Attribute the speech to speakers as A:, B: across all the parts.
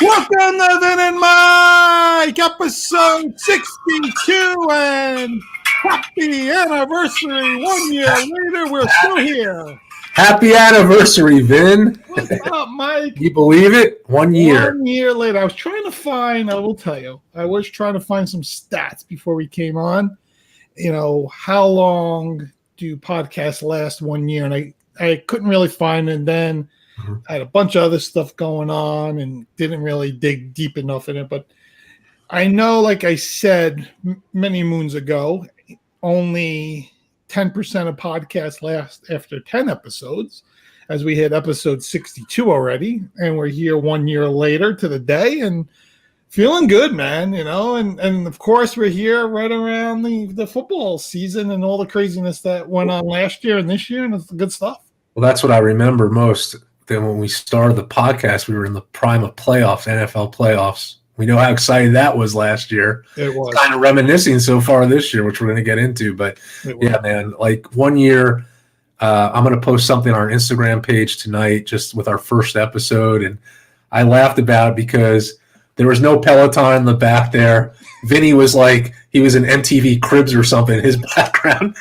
A: Welcome to Vin and Mike, episode 62, and happy anniversary. 1 year later, we're still here.
B: Happy anniversary, Vin.
A: What's up, Mike?
B: You believe it? 1 year.
A: 1 year later. I was trying to find, I will tell you, I was trying to find some stats before we came on. You know, how long do podcasts last 1 year? And I couldn't really find it. And then I had a bunch of other stuff going on and didn't really dig deep enough in it. But I know, like I said many moons ago, only 10% of podcasts last after 10 episodes, as we hit episode 62 already. And we're here 1 year later to the day and feeling good, man, you know. And of course, we're here right around the football season and all the craziness that went on last year and this year. And it's good stuff. Well,
B: that's what I remember most. Then when we started the podcast, we were in the prime of playoffs, NFL playoffs. We know how excited that was last year.
A: It was
B: kind of reminiscing so far this year, which we're going to get into. But yeah, man, like 1 year, I'm going to post something on our Instagram page tonight just with our first episode. And I laughed about it because there was no Peloton in the back there. Vinny was like, he was in MTV Cribs or something in his background.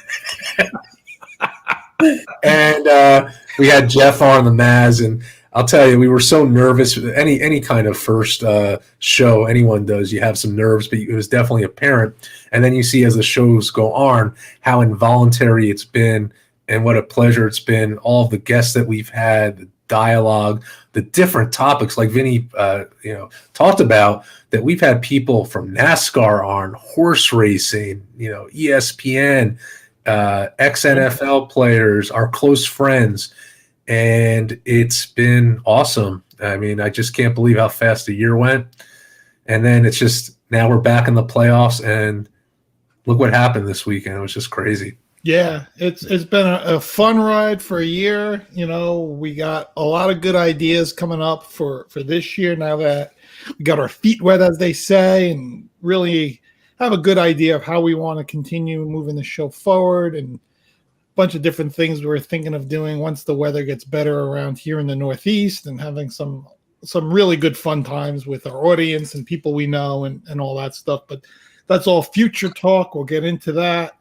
B: And we had Jeff on the Maz, and I'll tell you, we were so nervous. Any kind of first show anyone does, you have some nerves, but it was definitely apparent. And then you see as the shows go on how involuntary it's been and what a pleasure it's been. All of the guests that we've had, the dialogue, the different topics like Vinny talked about, that we've had people from NASCAR on, horse racing, ESPN, ex-NFL players, our close friends, and it's been awesome. I mean, I just can't believe how fast the year went. And then it's just, now we're back in the playoffs, and look what happened this weekend. It was just crazy.
A: Yeah, it's been a fun ride for a year. We got a lot of good ideas coming up for this year now that we got our feet wet, as they say, and really have a good idea of how we want to continue moving the show forward, and a bunch of different things we're thinking of doing once the weather gets better around here in the Northeast, and having some really good fun times with our audience and people we know and all that stuff. But that's all future talk. We'll get into that,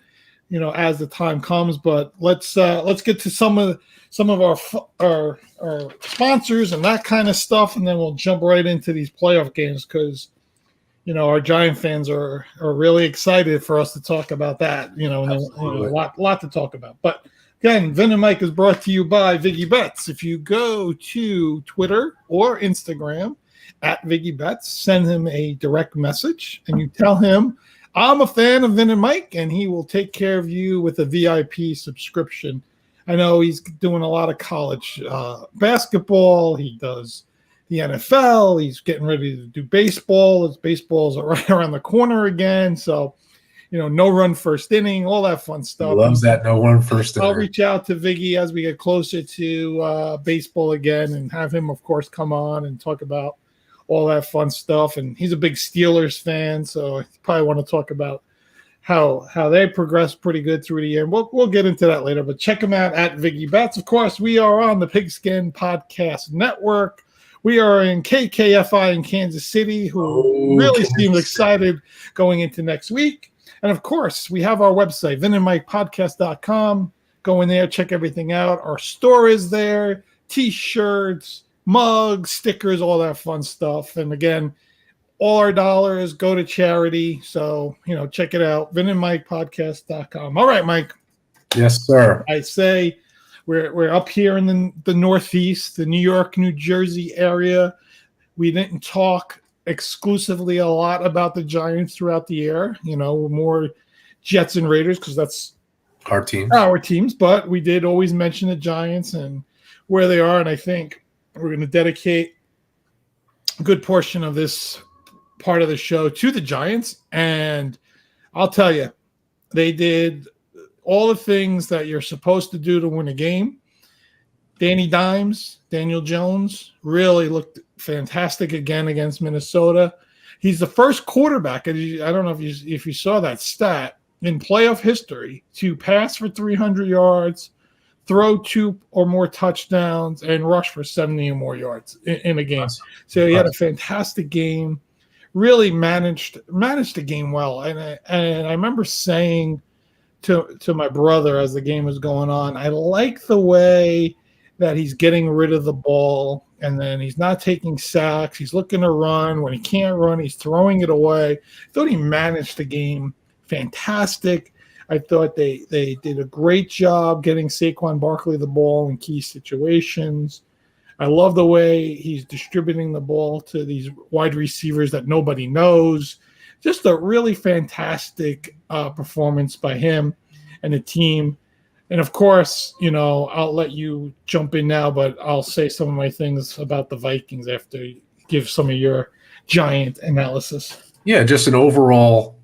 A: as the time comes. But let's get to some of our sponsors and that kind of stuff, and then we'll jump right into these playoff games because our Giant fans are really excited for us to talk about that. And a lot to talk about. But again, Vin and Mike is brought to you by Viggy Bets. If you go to Twitter or Instagram at Viggy Bets, send him a direct message and you tell him, I'm a fan of Vin and Mike, and he will take care of you with a VIP subscription. I know he's doing a lot of college basketball. He does the NFL. He's getting ready to do baseball. His baseballs are right around the corner again. So, no run first inning, all that fun stuff.
B: He loves that no run first inning.
A: I'll reach out to Viggy as we get closer to baseball again and have him, of course, come on and talk about all that fun stuff. And he's a big Steelers fan, so I probably want to talk about how they progressed pretty good through the year. We'll get into that later, but check him out at Viggy Bets. Of course, we are on the Pigskin Podcast Network. We are in KKFI in Kansas City, who really seems excited going into next week. And, of course, we have our website, vinandmikepodcast.com. Go in there, check everything out. Our store is there, T-shirts, mugs, stickers, all that fun stuff. And, again, all our dollars go to charity. So, check it out, vinandmikepodcast.com. All right, Mike.
B: Yes, sir.
A: I say we're up here in the Northeast, the New York, New Jersey area. We didn't talk exclusively a lot about the Giants throughout the year. More Jets and Raiders because that's
B: our teams.
A: But we did always mention the Giants and where they are. And I think we're going to dedicate a good portion of this part of the show to the Giants. And I'll tell you, they did all the things that you're supposed to do to win a game. Danny Dimes, Daniel Jones really looked fantastic again against Minnesota. He's the first quarterback, and I don't know if you saw that stat in playoff history to pass for 300 yards, throw 2 or more touchdowns, and rush for 70 or more yards in a game. So he had a fantastic game. Really managed the game well, and I remember saying to my brother as the game was going on, I like the way that he's getting rid of the ball, and then he's not taking sacks. He's looking to run. When he can't run, he's throwing it away. I thought he managed the game fantastic. I thought they did a great job getting Saquon Barkley the ball in key situations. I love the way he's distributing the ball to these wide receivers that nobody knows. Just a really fantastic performance by him and the team. And, of course, I'll let you jump in now, but I'll say some of my things about the Vikings after you give some of your Giant analysis.
B: Yeah, just an overall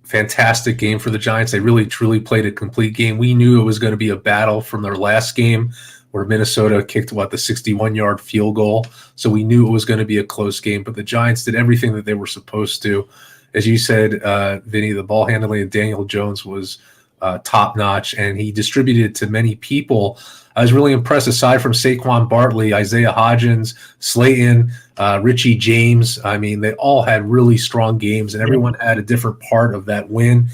B: fantastic game for the Giants. They really, truly played a complete game. We knew it was going to be a battle from their last game where Minnesota kicked, the 61-yard field goal. So we knew it was going to be a close game, but the Giants did everything that they were supposed to. As you said, Vinny, the ball handling of Daniel Jones was top-notch, and he distributed it to many people. I was really impressed, aside from Saquon Barkley, Isaiah Hodgins, Slayton, Richie James. I mean, they all had really strong games, and everyone had a different part of that win.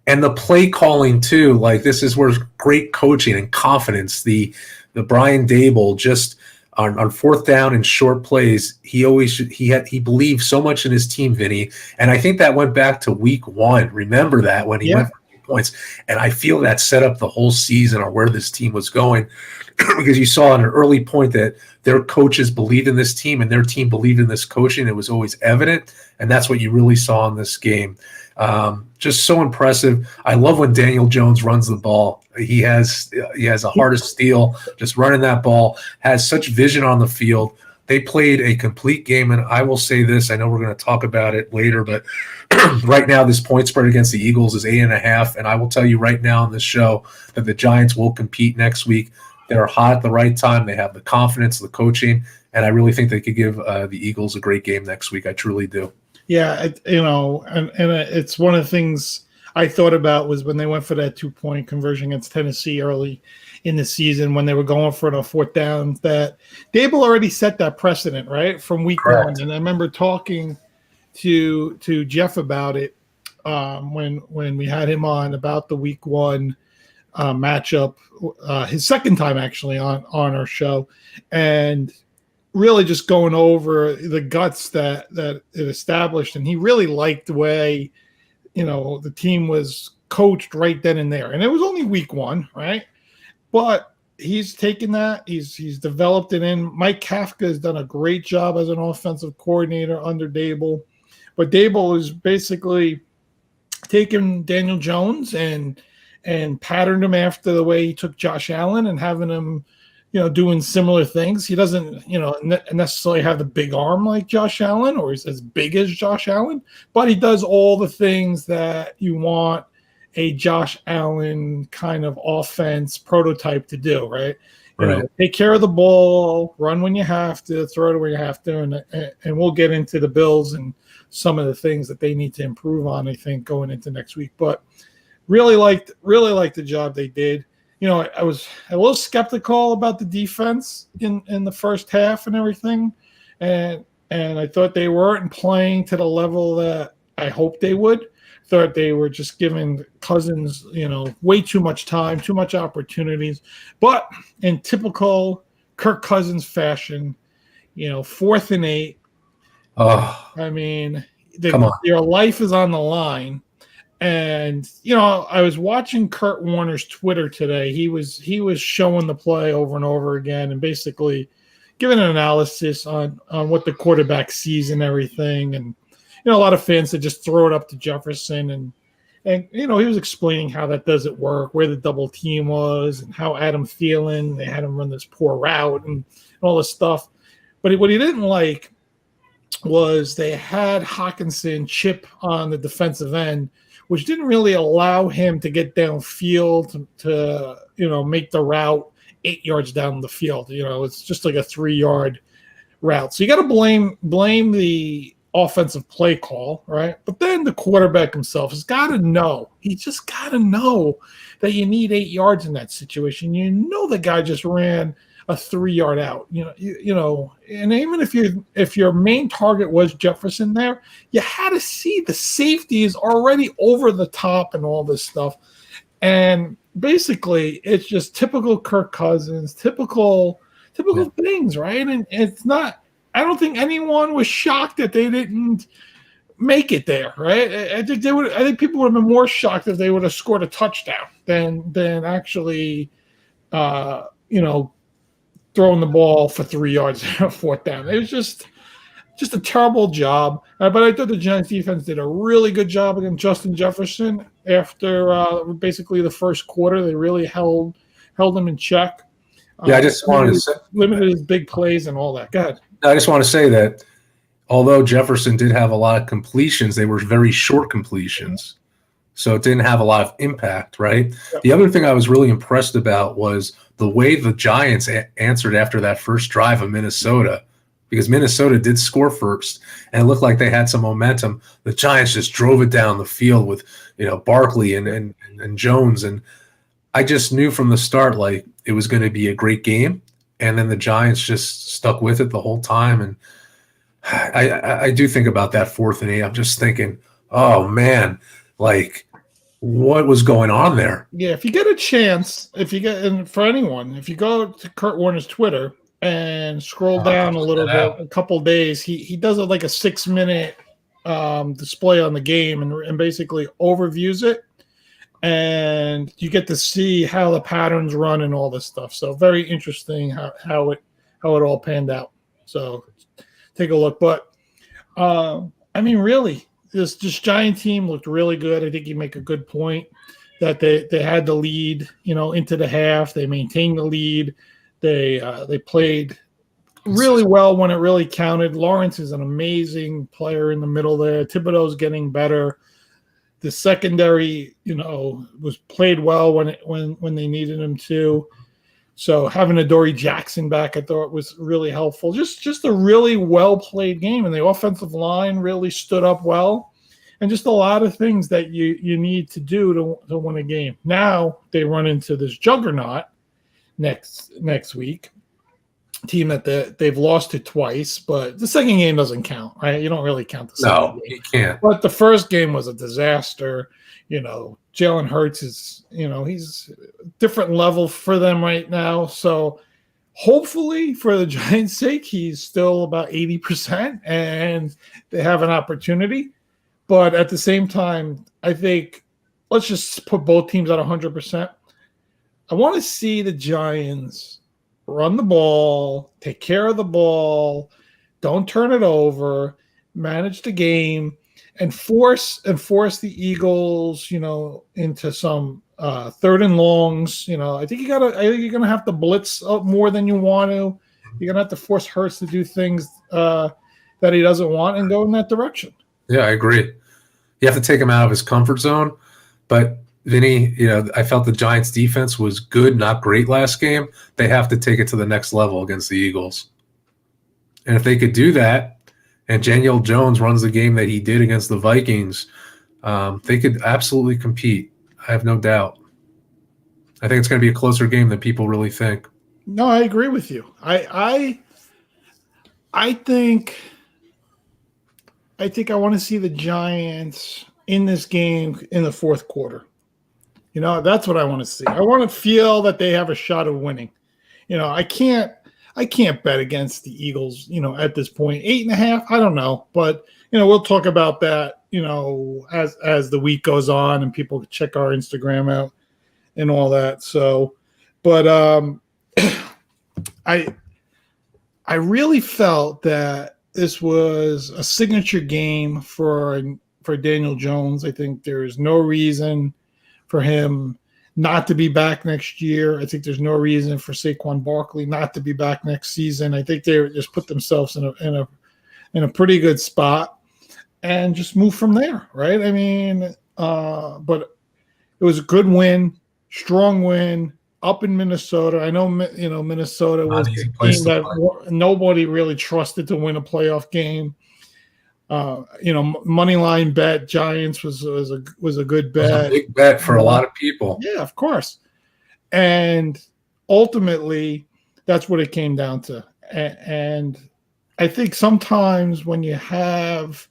B: And the play calling too, this is where great coaching and confidence. The Brian Dable, just on fourth down and short plays, he believed so much in his team, Vinny. And I think that went back to week 1. Remember that when he went for points. And I feel that set up the whole season on where this team was going, because you saw at an early point that their coaches believed in this team and their team believed in this coaching. It was always evident. And that's what you really saw in this game. Just so impressive. I love when Daniel Jones runs the ball. He has a heart of steel, just running that ball, has such vision on the field. They played a complete game, and I will say this, I know we're going to talk about it later, but right now this point spread against the Eagles is 8.5, and I will tell you right now on this show that the Giants will compete next week. They're hot at the right time. They have the confidence, the coaching, and I really think they could give the Eagles a great game next week. I truly do.
A: Yeah, and it's one of the things I thought about was when they went for that 2-point conversion against Tennessee early in the season when they were going for a fourth down, that Dable already set that precedent, right, from week 1. And I remember talking to Jeff about it when we had him on about the week 1 matchup, his second time actually on our show, and really just going over the guts that it established. And he really liked the way, the team was coached right then and there. And it was only week 1, right? But he's taken that. He's developed it in. Mike Kafka has done a great job as an offensive coordinator under Dable. But Dable is basically taken Daniel Jones and patterned him after the way he took Josh Allen and having him doing similar things. He doesn't, necessarily have the big arm like Josh Allen, or he's as big as Josh Allen, but he does all the things that you want a Josh Allen kind of offense prototype to do, right? Take care of the ball, run when you have to, throw it where you have to, and we'll get into the Bills and some of the things that they need to improve on, I think, going into next week. But really liked the job they did. I was a little skeptical about the defense in the first half and everything, and I thought they weren't playing to the level that I hoped they would. Thought they were just giving Cousins, way too much time, too much opportunities. But in typical Kirk Cousins fashion, 4th and 8.
B: Oh,
A: I mean, your life is on the line. And, I was watching Kurt Warner's Twitter today. He was showing the play over and over again and basically giving an analysis on what the quarterback sees and everything. And, a lot of fans that just throw it up to Jefferson. And he was explaining how that doesn't work, where the double team was, and how Adam Thielen, they had him run this poor route and all this stuff. But what he didn't like was they had Hawkinson chip on the defensive end, which didn't really allow him to get downfield to make the route 8 yards down the field. It's just like a 3-yard route. So you got to blame the offensive play call, right? But then the quarterback himself has got to know. He just got to know that you need 8 yards in that situation. You know the guy just ran a 3-yard out. You know, and even if your main target was Jefferson there, you had to see the safety is already over the top and all this stuff. And basically, it's just typical Kirk Cousins, typical things, right? And it's not. I don't think anyone was shocked that they didn't make it there, right? I think they would. I think people would have been more shocked if they would have scored a touchdown than actually, throwing the ball for 3 yards on 4th down. It was just a terrible job. But I thought the Giants defense did a really good job against Justin Jefferson after basically the first quarter. They really held him in check.
B: Yeah, I just wanted to say,
A: limited his big plays and all that. Go ahead.
B: I just want to say that although Jefferson did have a lot of completions, they were very short completions. So it didn't have a lot of impact, right? Yep. The other thing I was really impressed about was the way the Giants answered after that first drive of Minnesota, because Minnesota did score first and it looked like they had some momentum. The Giants just drove it down the field with, Barkley and Jones. And I just knew from the start, like, it was going to be a great game. And then the Giants just stuck with it the whole time. And I do think about that 4th and 8. I'm just thinking, oh, man, like, what was going on there?
A: Yeah, if you get a chance, and for anyone, if you go to Kurt Warner's Twitter and scroll down a little bit, a couple days, he does like a 6-minute display on the game and basically overviews it. And you get to see how the patterns run and all this stuff. So very interesting how it all panned out. So take a look. But really, this Giant team looked really good. I think you make a good point that they had the lead, into the half. They maintained the lead. They played really well when it really counted. Lawrence is an amazing player in the middle there. Thibodeau's getting better. The secondary, was played well when they needed him to. So having Adoree Jackson back, I thought was really helpful. Just a really well played game, and the offensive line really stood up well, and just a lot of things that you need to do to win a game. Now they run into this juggernaut next week. Team that they've lost to twice, but the second game doesn't count, right? You don't really count the second game.
B: You can't.
A: But the first game was a disaster. Jalen Hurts is, he's a different level for them right now. So hopefully for the Giants' sake, he's still about 80% and they have an opportunity. But at the same time, I think let's just put both teams at 100%. I want to see the Giants run the ball, take care of the ball, don't turn it over, manage the game, and force the Eagles, into some 3rd and longs. I think you're gonna have to blitz up more than you want to. You're gonna have to force Hurts to do things that he doesn't want and go in that direction.
B: Yeah, I agree. You have to take him out of his comfort zone, but Vinny, I felt the Giants defense was good, not great last game. They have to take it to the next level against the Eagles. And if they could do that, and Daniel Jones runs the game that he did against the Vikings, they could absolutely compete. I have no doubt. I think it's going to be a closer game than people really think.
A: No, I agree with you. I think I want to see the Giants in this game in the 4th quarter. That's what I want to see. I want to feel that they have a shot of winning. I can't bet against the Eagles, at this point. 8.5, I don't know. But, we'll talk about that, as the week goes on and people check our Instagram out and all that. So, but I really felt that this was a signature game for Daniel Jones. I think there's no reason for him not to be back next year. I think there's no reason for Saquon Barkley not to be back next season. I think they just put themselves in a pretty good spot and just move from there, right? I mean, but it was a good win, strong win up in Minnesota. I know, Minnesota was a team that nobody really trusted to win a playoff game. Money line bet Giants was a good bet.
B: It was a big bet for a lot of people.
A: Yeah, of course. And ultimately, that's what it came down to. And I think sometimes when you have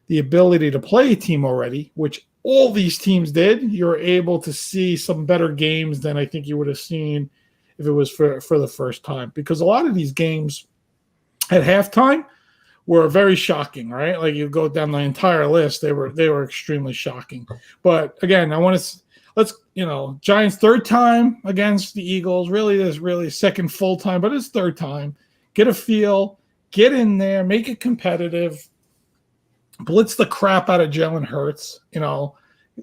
A: the ability to play a team already, which all these teams did, you're able to see some better games than I think you would have seen if it was for the first time. Because a lot of these games at halftime were very shocking, right? Like you go down the entire list, they were extremely shocking. But again, Giants third time against the Eagles. Really, this really second full time, but it's third time. Get a feel, get in there, make it competitive, blitz the crap out of Jalen Hurts.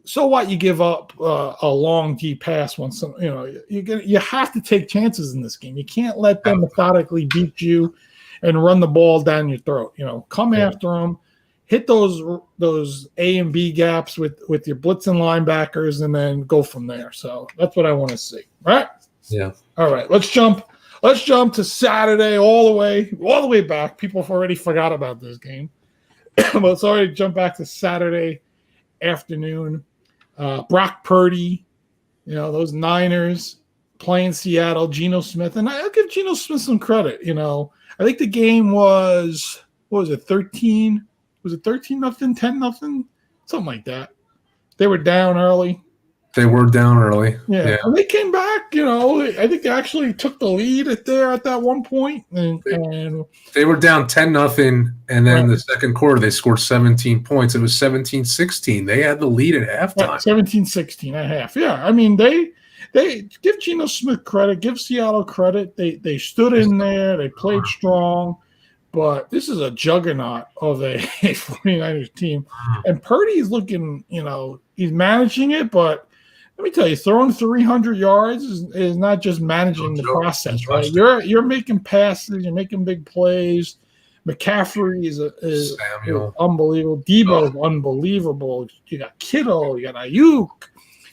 A: So what? You give up a long deep pass once. You have to take chances in this game. You can't let them methodically beat you and run the ball down your throat. Come after them, hit those A and B gaps with your blitzing linebackers, and then go from there. So that's what I want to see. Right?
B: Yeah.
A: All right. Let's jump to Saturday all the way back. People have already forgot about this game, but let's already jump back to Saturday afternoon. Brock Purdy, those Niners playing Seattle. Geno Smith, and I'll give Geno Smith some credit. I think the game was, what was it, 13? Was it 13-0, 10-0? Something like that. They were down early.
B: Yeah.
A: And they came back, I think they actually took the lead at that one point. And
B: they were down 10-0, and then the second quarter they scored 17 points. It was 17-16. They had the lead at halftime.
A: 17-16 at half. Yeah, I mean, they give Geno Smith credit, give Seattle credit. They stood in there. They played strong. But this is a juggernaut of a 49ers team. And Purdy's looking, he's managing it, but let me tell you, throwing 300 yards is not just managing the process, right? You're making passes, you're making big plays. McCaffrey is unbelievable. Debo is unbelievable. You got Kittle, you got Ayuk,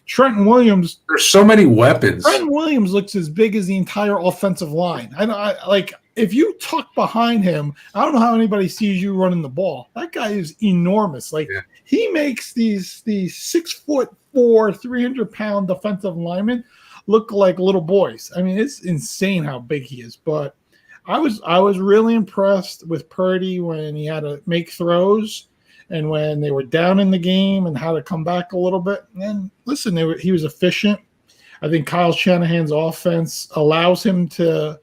A: Trenton Williams.
B: There's so many weapons.
A: Trenton Williams looks as big as the entire offensive line. If you tuck behind him, I don't know how anybody sees you running the ball. That guy is enormous. He makes these 6'4", 300-pound defensive linemen look like little boys. I mean, it's insane how big he is. But I was really impressed with Purdy when he had to make throws and when they were down in the game and how to come back a little bit. And listen, he was efficient. I think Kyle Shanahan's offense allows him to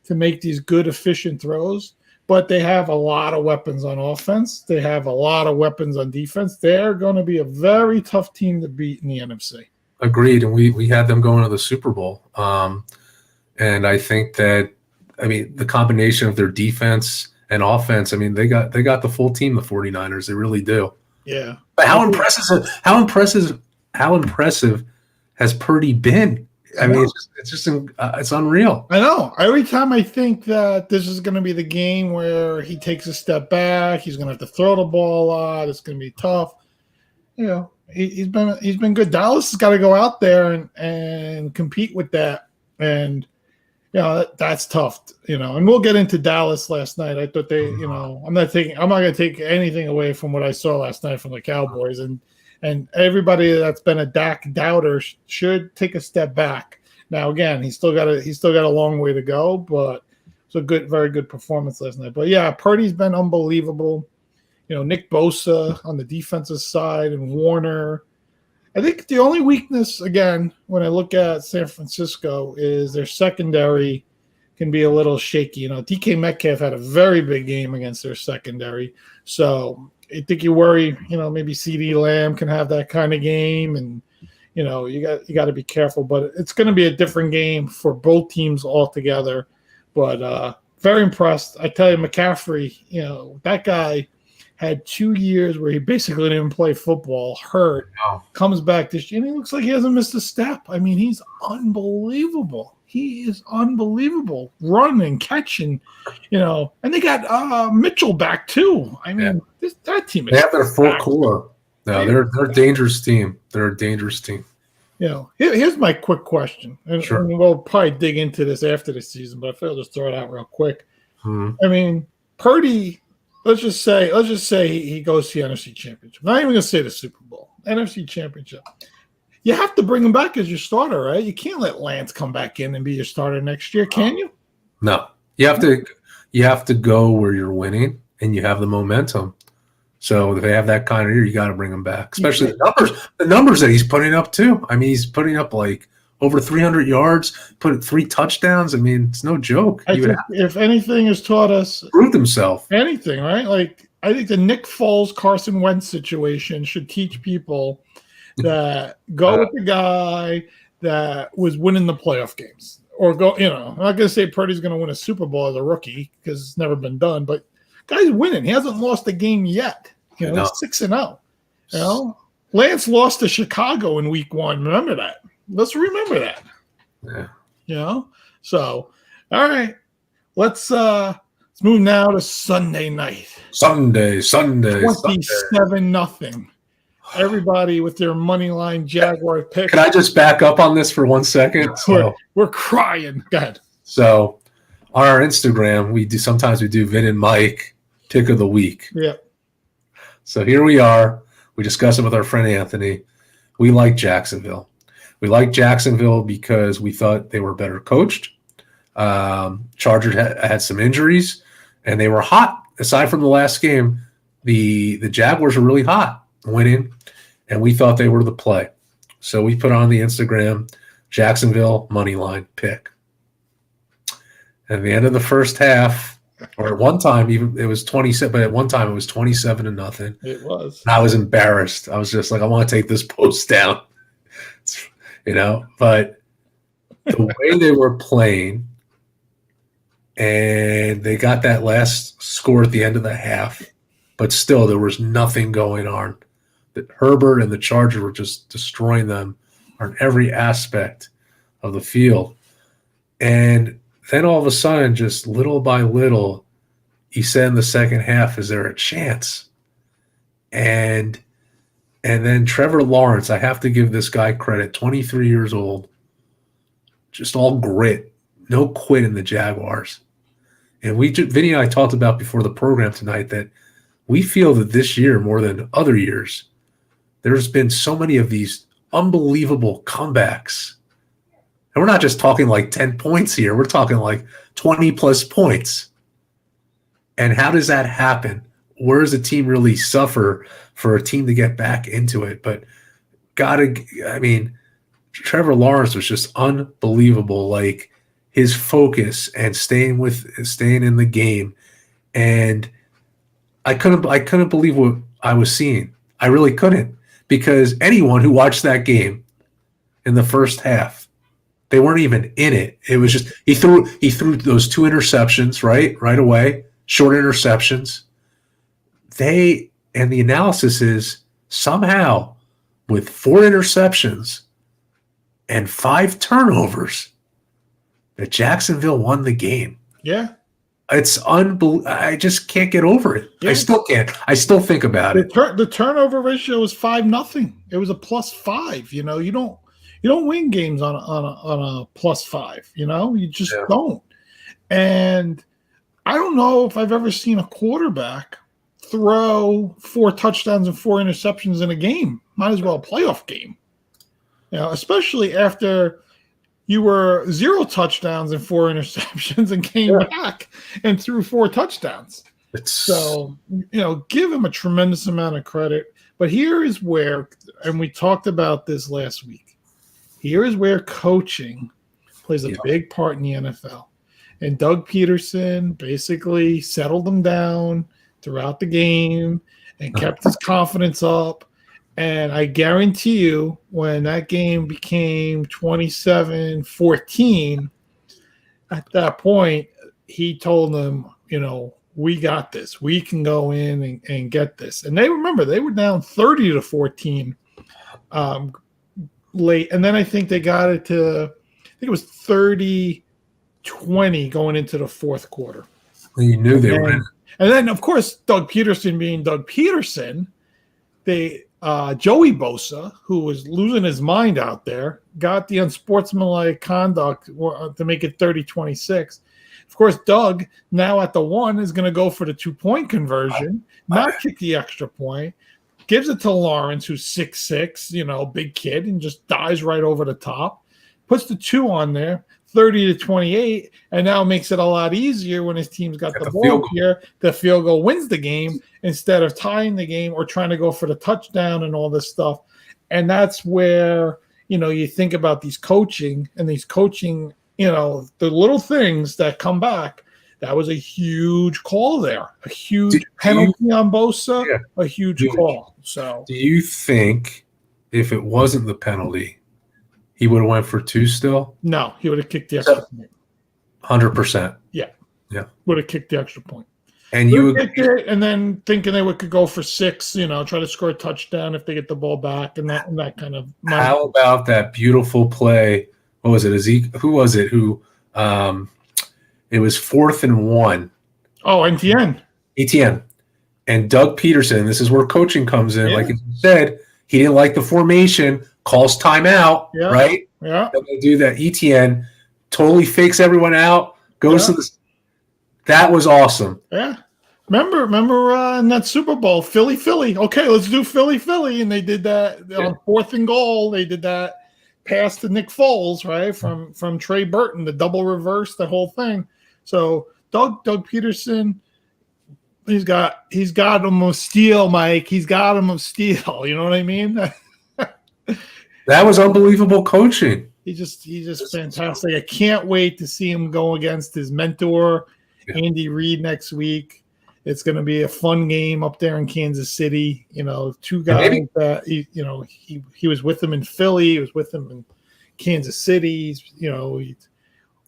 A: make these good, efficient throws, but they have a lot of weapons on offense. They have a lot of weapons on defense. They're going to be a very tough team to beat in the NFC.
B: Agreed, and we had them going to the Super Bowl. And I think that, the combination of their defense and offense, they got the full team, the 49ers. They really do.
A: Yeah.
B: But how impressive has Purdy been? It's unreal.
A: I know. Every time I think that this is going to be the game where he takes a step back, he's going to have to throw the ball a lot. It's going to be tough. He's been good. Dallas has got to go out there and compete with that, and that's tough. And we'll get into Dallas last night. I thought they, I'm not going to take anything away from what I saw last night from the Cowboys, and everybody that's been a Dak doubter should take a step back. Now, again, he's still got a long way to go, but it's a very good performance last night. But yeah, Purdy's been unbelievable. Nick Bosa on the defensive side and Warner. I think the only weakness, again, when I look at San Francisco, is their secondary can be a little shaky. DK Metcalf had a very big game against their secondary, so I think you worry, maybe CeeDee Lamb can have that kind of game, and you got to be careful. But it's going to be a different game for both teams altogether. But very impressed. I tell you, McCaffrey, that guy had 2 years where he basically didn't play football, hurt, comes back this year, and he looks like he hasn't missed a step. He's unbelievable. He is unbelievable, running, catching, and they got Mitchell back too. That team is.
B: They have their full core. No, they're a dangerous team. They're a dangerous team.
A: Here's my quick question, and we'll probably dig into this after the season, but I feel I'll just throw it out real quick. Purdy let's just say he goes to the NFC Championship. Not even going to say the Super Bowl. NFC Championship. You have to bring him back as your starter, right? You can't let Lance come back in and be your starter next year, can you?
B: No. You have to go where you're winning and you have the momentum. So if they have that kind of year, you got to bring him back. Especially the numbers that he's putting up too. I mean, he's putting up like over 300 yards, put 3 touchdowns. I mean, it's no joke.
A: I think if anything has taught us
B: proved himself.
A: Anything, right? Like I think the Nick Foles, Carson Wentz situation should teach people that go with the guy that was winning the playoff games. Or go, I'm not going to say Purdy's going to win a Super Bowl as a rookie because it's never been done, but guy's winning. He hasn't lost a game yet. He's 6-0. Lance lost to Chicago in week 1. Remember that. Let's remember that.
B: Yeah.
A: So, all right. Let's move now to Sunday night.
B: Sunday.
A: 27-0. Everybody with their money line Jaguar pick.
B: Can I just back up on this for 1 second?
A: We're crying. Go ahead.
B: So on our Instagram, we do Vin and Mike pick of the week.
A: Yeah.
B: So here we are. We discuss it with our friend Anthony. We like Jacksonville. We like Jacksonville because we thought they were better coached. Chargers had some injuries, and they were hot. Aside from the last game, the Jaguars were really hot, winning, and we thought they were the play. So we put on the Instagram Jacksonville money line pick. At the end of the first half, or at one time, even it was 27, but at one time it was 27-0.
A: It was.
B: And I was embarrassed. I was just like, I want to take this post down, But the way they were playing, and they got that last score at the end of the half, but still there was nothing going on. That Herbert and the Chargers were just destroying them on every aspect of the field. And then all of a sudden, just little by little, he said in the second half, is there a chance? And then Trevor Lawrence, I have to give this guy credit, 23 years old, just all grit, no quit in the Jaguars. And Vinny and I talked about before the program tonight that we feel that this year, more than other years, there's been so many of these unbelievable comebacks. And we're not just talking like 10 points here. We're talking like 20-plus points. And how does that happen? Where does a team really suffer for a team to get back into it? But Trevor Lawrence was just unbelievable. Like his focus and staying in the game. And I couldn't believe what I was seeing. I really couldn't, because anyone who watched that game in the first half, they weren't even in it. It was just he threw those 2 interceptions right away, short interceptions. The analysis is somehow with 4 interceptions and 5 turnovers that Jacksonville won the game.
A: Yeah.
B: It's unbelievable. I just can't get over it. Yeah. I still can't. I still think about it.
A: The turnover ratio was 5-0. It was a +5. You don't win games on a +5. You just don't. And I don't know if I've ever seen a quarterback throw 4 touchdowns and 4 interceptions in a game. Might as well a playoff game. Especially after you were 0 touchdowns and 4 interceptions and came back and threw 4 touchdowns. So, give him a tremendous amount of credit. But here is where, and we talked about this last week, here is where coaching plays a big part in the NFL. And Doug Peterson basically settled them down throughout the game and kept his confidence up. And I guarantee you, when that game became 27-14, at that point, he told them, we got this. We can go in and get this. And they were down 30-14 late. And then I think they got it to, it was 30-20 going into the fourth quarter.
B: Well, you knew they were in.
A: And then, of course, Doug Peterson being Doug Peterson, Joey Bosa, who was losing his mind out there, got the unsportsmanlike conduct to make it 30-26. Of course, Doug now at the 1 is going to go for the 2-point conversion, not kick the extra point. Gives it to Lawrence, who's 6'6", big kid, and just dives right over the top. Puts the 2 on there, 30-28, and now makes it a lot easier when his team's got the ball here. The field goal wins the game instead of tying the game or trying to go for the touchdown and all this stuff. And that's where, you think about these coaching, the little things that come back. That was a huge call there, a huge penalty on Bosa, a huge call. So,
B: do you think if it wasn't the penalty, he would have went for 2 still?
A: No, he would have kicked the extra point.
B: 100%.
A: Yeah.
B: Would
A: have kicked the extra point.
B: And you would
A: kick it, and then thinking they could go for 6, try to score a touchdown if they get the ball back, and that kind of.
B: How about that beautiful play? What was it? Who was it? It was 4th and 1.
A: Oh, Etienne. And Doug Peterson, this is where coaching comes in. Like you said, he didn't like the formation, calls timeout, right? Yeah.
B: And they do that. Etienne totally fakes everyone out, goes to the – that was awesome.
A: Yeah. Remember in that Super Bowl, Philly. Okay, let's do Philly. And they did that on 4th and goal. They did that pass to Nick Foles, right, from Trey Burton, the double reverse, the whole thing. So Doug Peterson, he's got him of steel, Mike. He's got him of steel. You know what I mean?
B: That was unbelievable coaching.
A: He's just fantastic. I can't wait to see him go against his mentor, Andy Reid, next week. It's going to be a fun game up there in Kansas City. 2 guys that he was with him in Philly. He was with him in Kansas City. He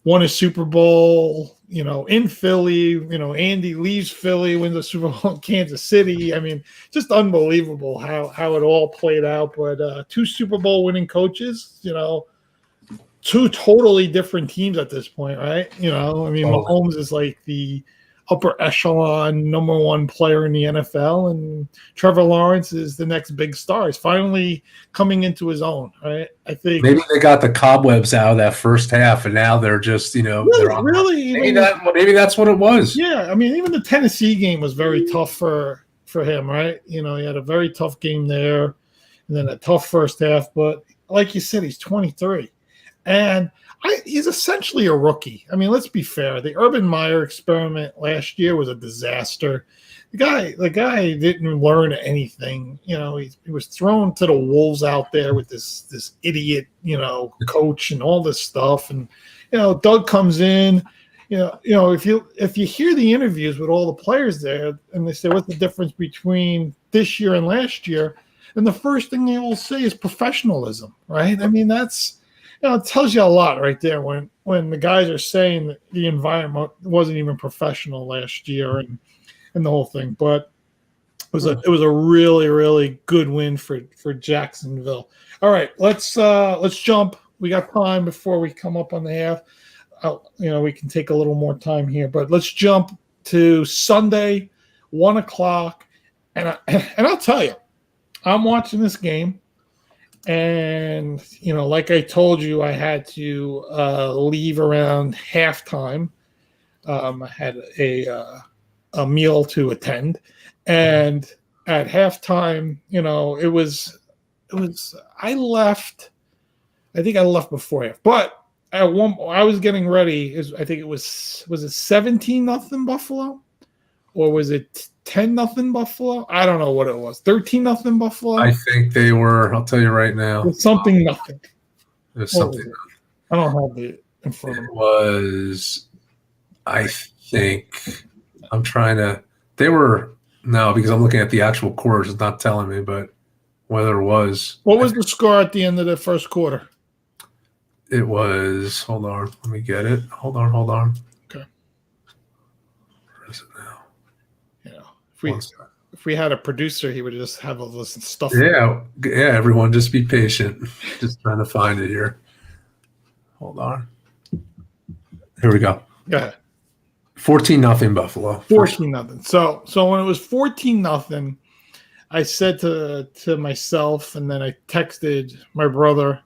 A: won a Super Bowl, in Philly. Andy leaves Philly, wins a Super Bowl in Kansas City. I mean, just unbelievable how it all played out. But 2 Super Bowl winning coaches, 2 totally different teams at this point, right? Mahomes is like the upper echelon number 1 player in the NFL, and Trevor Lawrence is the next big star. He's finally coming into his own, right? I think
B: maybe they got the cobwebs out of that first half, and now they're just they're on. Maybe that's what it was.
A: Yeah, I mean, even the Tennessee game was very tough for him, right? He had a very tough game there, and then a tough first half. But like you said, he's 23, and he's essentially a rookie. I mean, let's be fair. The Urban Meyer experiment last year was a disaster. The guy didn't learn anything. He was thrown to the wolves out there with this idiot, coach and all this stuff. And Doug comes in. If you hear the interviews with all the players there, and they say what's the difference between this year and last year, and the first thing they all say is professionalism, right? I mean, that's. It tells you a lot right there when the guys are saying that the environment wasn't even professional last year and the whole thing. But it was a really, really good win for Jacksonville. All right, let's jump. We got time before we come up on the half. We can take a little more time here, but let's jump to Sunday, 1:00, and I'll tell you, I'm watching this game. And, like I told you, I had to leave around halftime. I had a meal to attend. And at halftime, it was I left. I think I left before half. But I was getting ready. I think it was it 17-0 Buffalo? Or was it 10-0 Buffalo? I don't know what it was. 13-0 Buffalo?
B: I think they were. I'll tell you right now.
A: It was something nothing.
B: It was something.
A: I don't have it in front of me.
B: It was, I think, I'm trying to. They were, no, because I'm looking at the actual quarters. It's not telling me, but whether it was.
A: What was the score at the end of the first quarter?
B: It was, hold on. Let me get it. Hold on.
A: Okay.
B: Where is it now?
A: If we had a producer, he would just have all this stuff.
B: Yeah, everyone just be patient. Just trying to find it here. Hold on. Here we go.
A: Go ahead.
B: 14-0 Buffalo.
A: 14-0. So when it was 14-0, I said to myself, and then I texted my brother,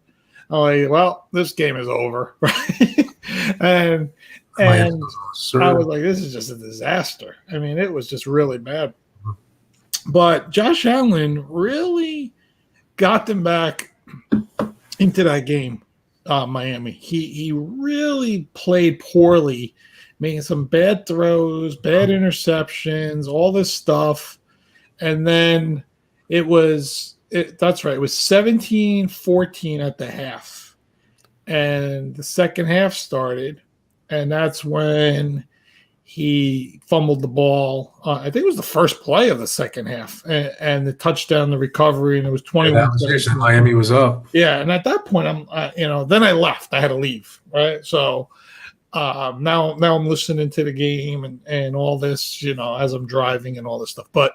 A: I'm like, well, this game is over. Right? and And I was like, this is just a disaster. I mean, it was just really bad. But Josh Allen really got them back into that game, Miami. He really played poorly, making some bad throws, bad interceptions, all this stuff. And then it was 17-14 at the half. And the second half started, and that's when he fumbled the ball. I think it was the first play of the second half, and the touchdown, the recovery, and it was 21.
B: Miami was up.
A: Yeah, and at that point, then I left. I had to leave, right? So now I'm listening to the game and all this, as I'm driving and all this stuff. But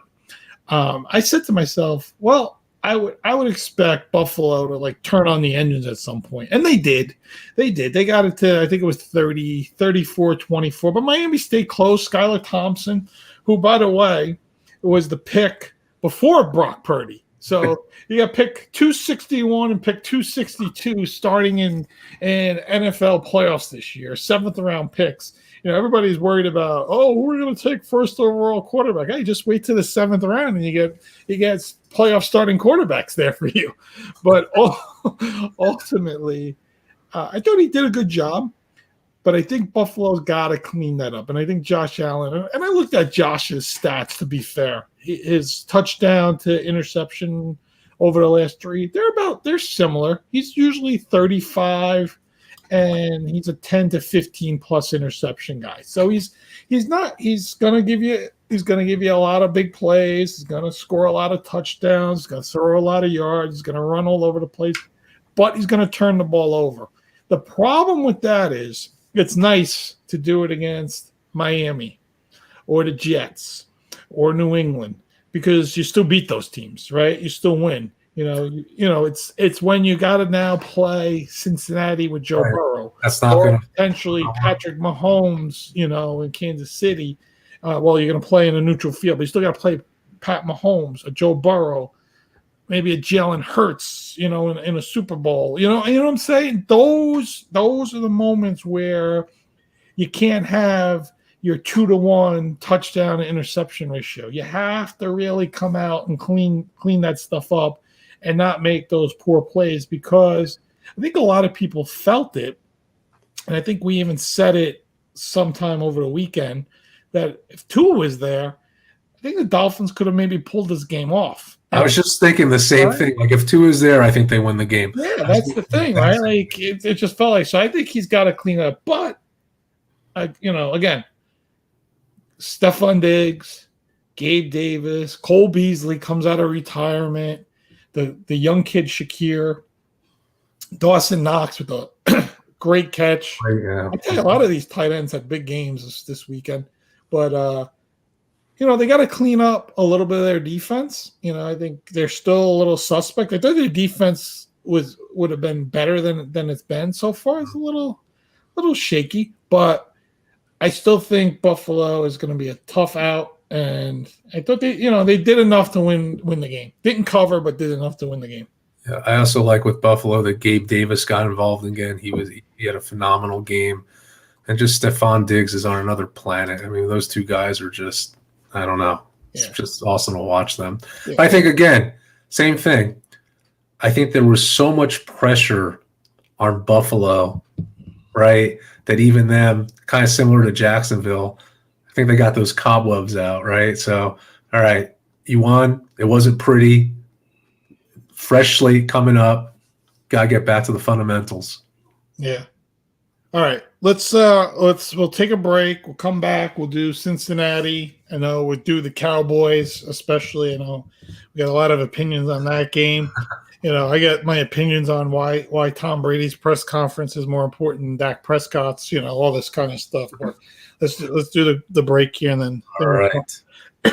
A: I said to myself, well, I would expect Buffalo to turn on the engines at some point. And they did. They got it to, I think it was 34-24. But Miami stayed close. Skylar Thompson, who, by the way, was the pick before Brock Purdy. So you got pick 261 and pick 262 starting in NFL playoffs this year, 7th round picks. Everybody's worried about, we're going to take first overall quarterback. Hey, just wait till the 7th round and you get playoff starting quarterbacks there for you. But ultimately, I thought he did a good job, but I think Buffalo's got to clean that up. And I think Josh Allen, and I looked at Josh's stats, to be fair, his touchdown to interception over the last 3, they're similar. He's usually 35. And he's a 10 to 15 plus interception guy. So he's gonna give you a lot of big plays. He's gonna score a lot of touchdowns. He's gonna throw a lot of yards. He's gonna run all over the place, but he's gonna turn the ball over. The problem with that is it's nice to do it against Miami or the Jets or New England because you still beat those teams, right? You still win. It's when you got to now play Cincinnati with Joe Burrow.
B: That's not
A: going to potentially Patrick Mahomes, in Kansas City. You're going to play in a neutral field, but you still got to play Pat Mahomes, a Joe Burrow, maybe a Jalen Hurts, in a Super Bowl. You know what I'm saying? Those are the moments where you can't have your 2-to-1 touchdown to interception ratio. You have to really come out and clean that stuff up and not make those poor plays, because I think a lot of people felt it, and I think we even said it sometime over the weekend, that if Tua was there, I think the Dolphins could have maybe pulled this game off.
B: I was just thinking the same thing. If Tua is there, I think they win the game.
A: Yeah, that's the thing, right? It just felt like, so I think he's got to clean up. But, again, Stephon Diggs, Gabe Davis, Cole Beasley comes out of retirement. The young kid Shakir, Dawson Knox with a great catch.
B: Yeah.
A: I tell you, a lot of these tight ends had big games this weekend. But, they got to clean up a little bit of their defense. I think they're still a little suspect. I thought their defense would have been better than it's been so far. It's a little shaky, but I still think Buffalo is going to be a tough out. And I thought they did enough to win the game. Didn't cover, but did enough to win the game.
B: Yeah, I also like with Buffalo that Gabe Davis got involved again. He had a phenomenal game, and just Stephon Diggs is on another planet. I mean, those two guys are just, I don't know, it's just awesome to watch them. Yeah. I think again, same thing. I think there was so much pressure on Buffalo, right, that even them, kind of similar to Jacksonville, I think they got those cobwebs out, right? So, all right, you won. It wasn't pretty. Fresh slate coming up. Got to get back to the fundamentals.
A: Yeah. All right. We'll take a break. We'll come back. We'll do Cincinnati. I know we'll do the Cowboys, especially. We got a lot of opinions on that game. I got my opinions on why Tom Brady's press conference is more important than Dak Prescott's, all this kind of stuff. But let's do the break here, and then
B: all right,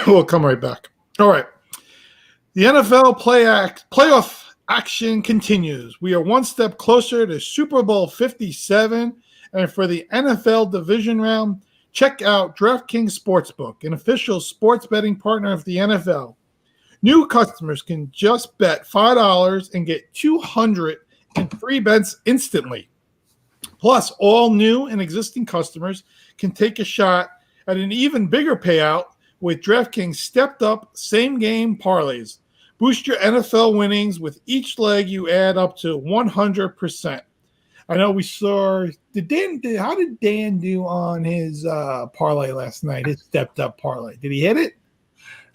A: we'll come right back. All right. The NFL playoff action continues. We are one step closer to Super Bowl 57, and for the NFL division round, check out DraftKings Sportsbook, an official sports betting partner of the NFL. New customers can just bet $5 and get 200 in free bets instantly. Plus, all new and existing customers can take a shot at an even bigger payout with DraftKings stepped-up same-game parlays. Boost your NFL winnings with each leg you add up to 100%. I know we saw how did Dan do on his parlay last night? His stepped-up parlay. Did he hit it?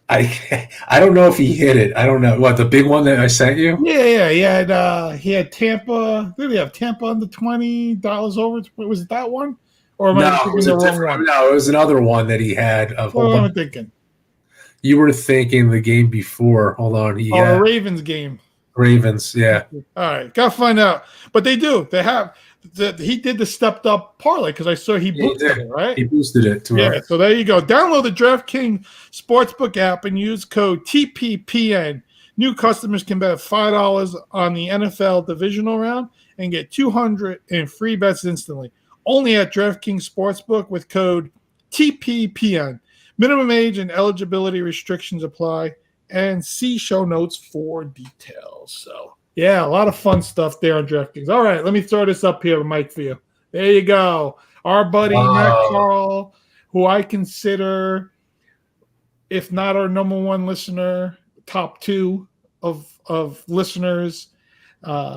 B: I don't know if he hit it. I don't know. What, the big one that I sent you?
A: Yeah. He had Tampa. Did he have Tampa on the $20 over? Was it that one? Or am I thinking the wrong one?
B: No, it was another one that he had.
A: What am I thinking?
B: You were thinking the game before. Hold on.
A: The Ravens game.
B: Ravens, yeah.
A: All right, gotta find out. But they do. They have. He did the stepped up parlay because I saw he boosted it, right?
B: He boosted it.
A: So there you go. Download the DraftKings Sportsbook app and use code TPPN. New customers can bet $5 on the NFL divisional round and get $200 in free bets instantly. Only at DraftKings Sportsbook with code TPPN. Minimum age and eligibility restrictions apply. And see show notes for details. So, yeah, a lot of fun stuff there on DraftKings. All right, let me throw this up here, Mike, for you. There you go. Our buddy Matt Carl, who I consider, if not our number one listener, top two of listeners,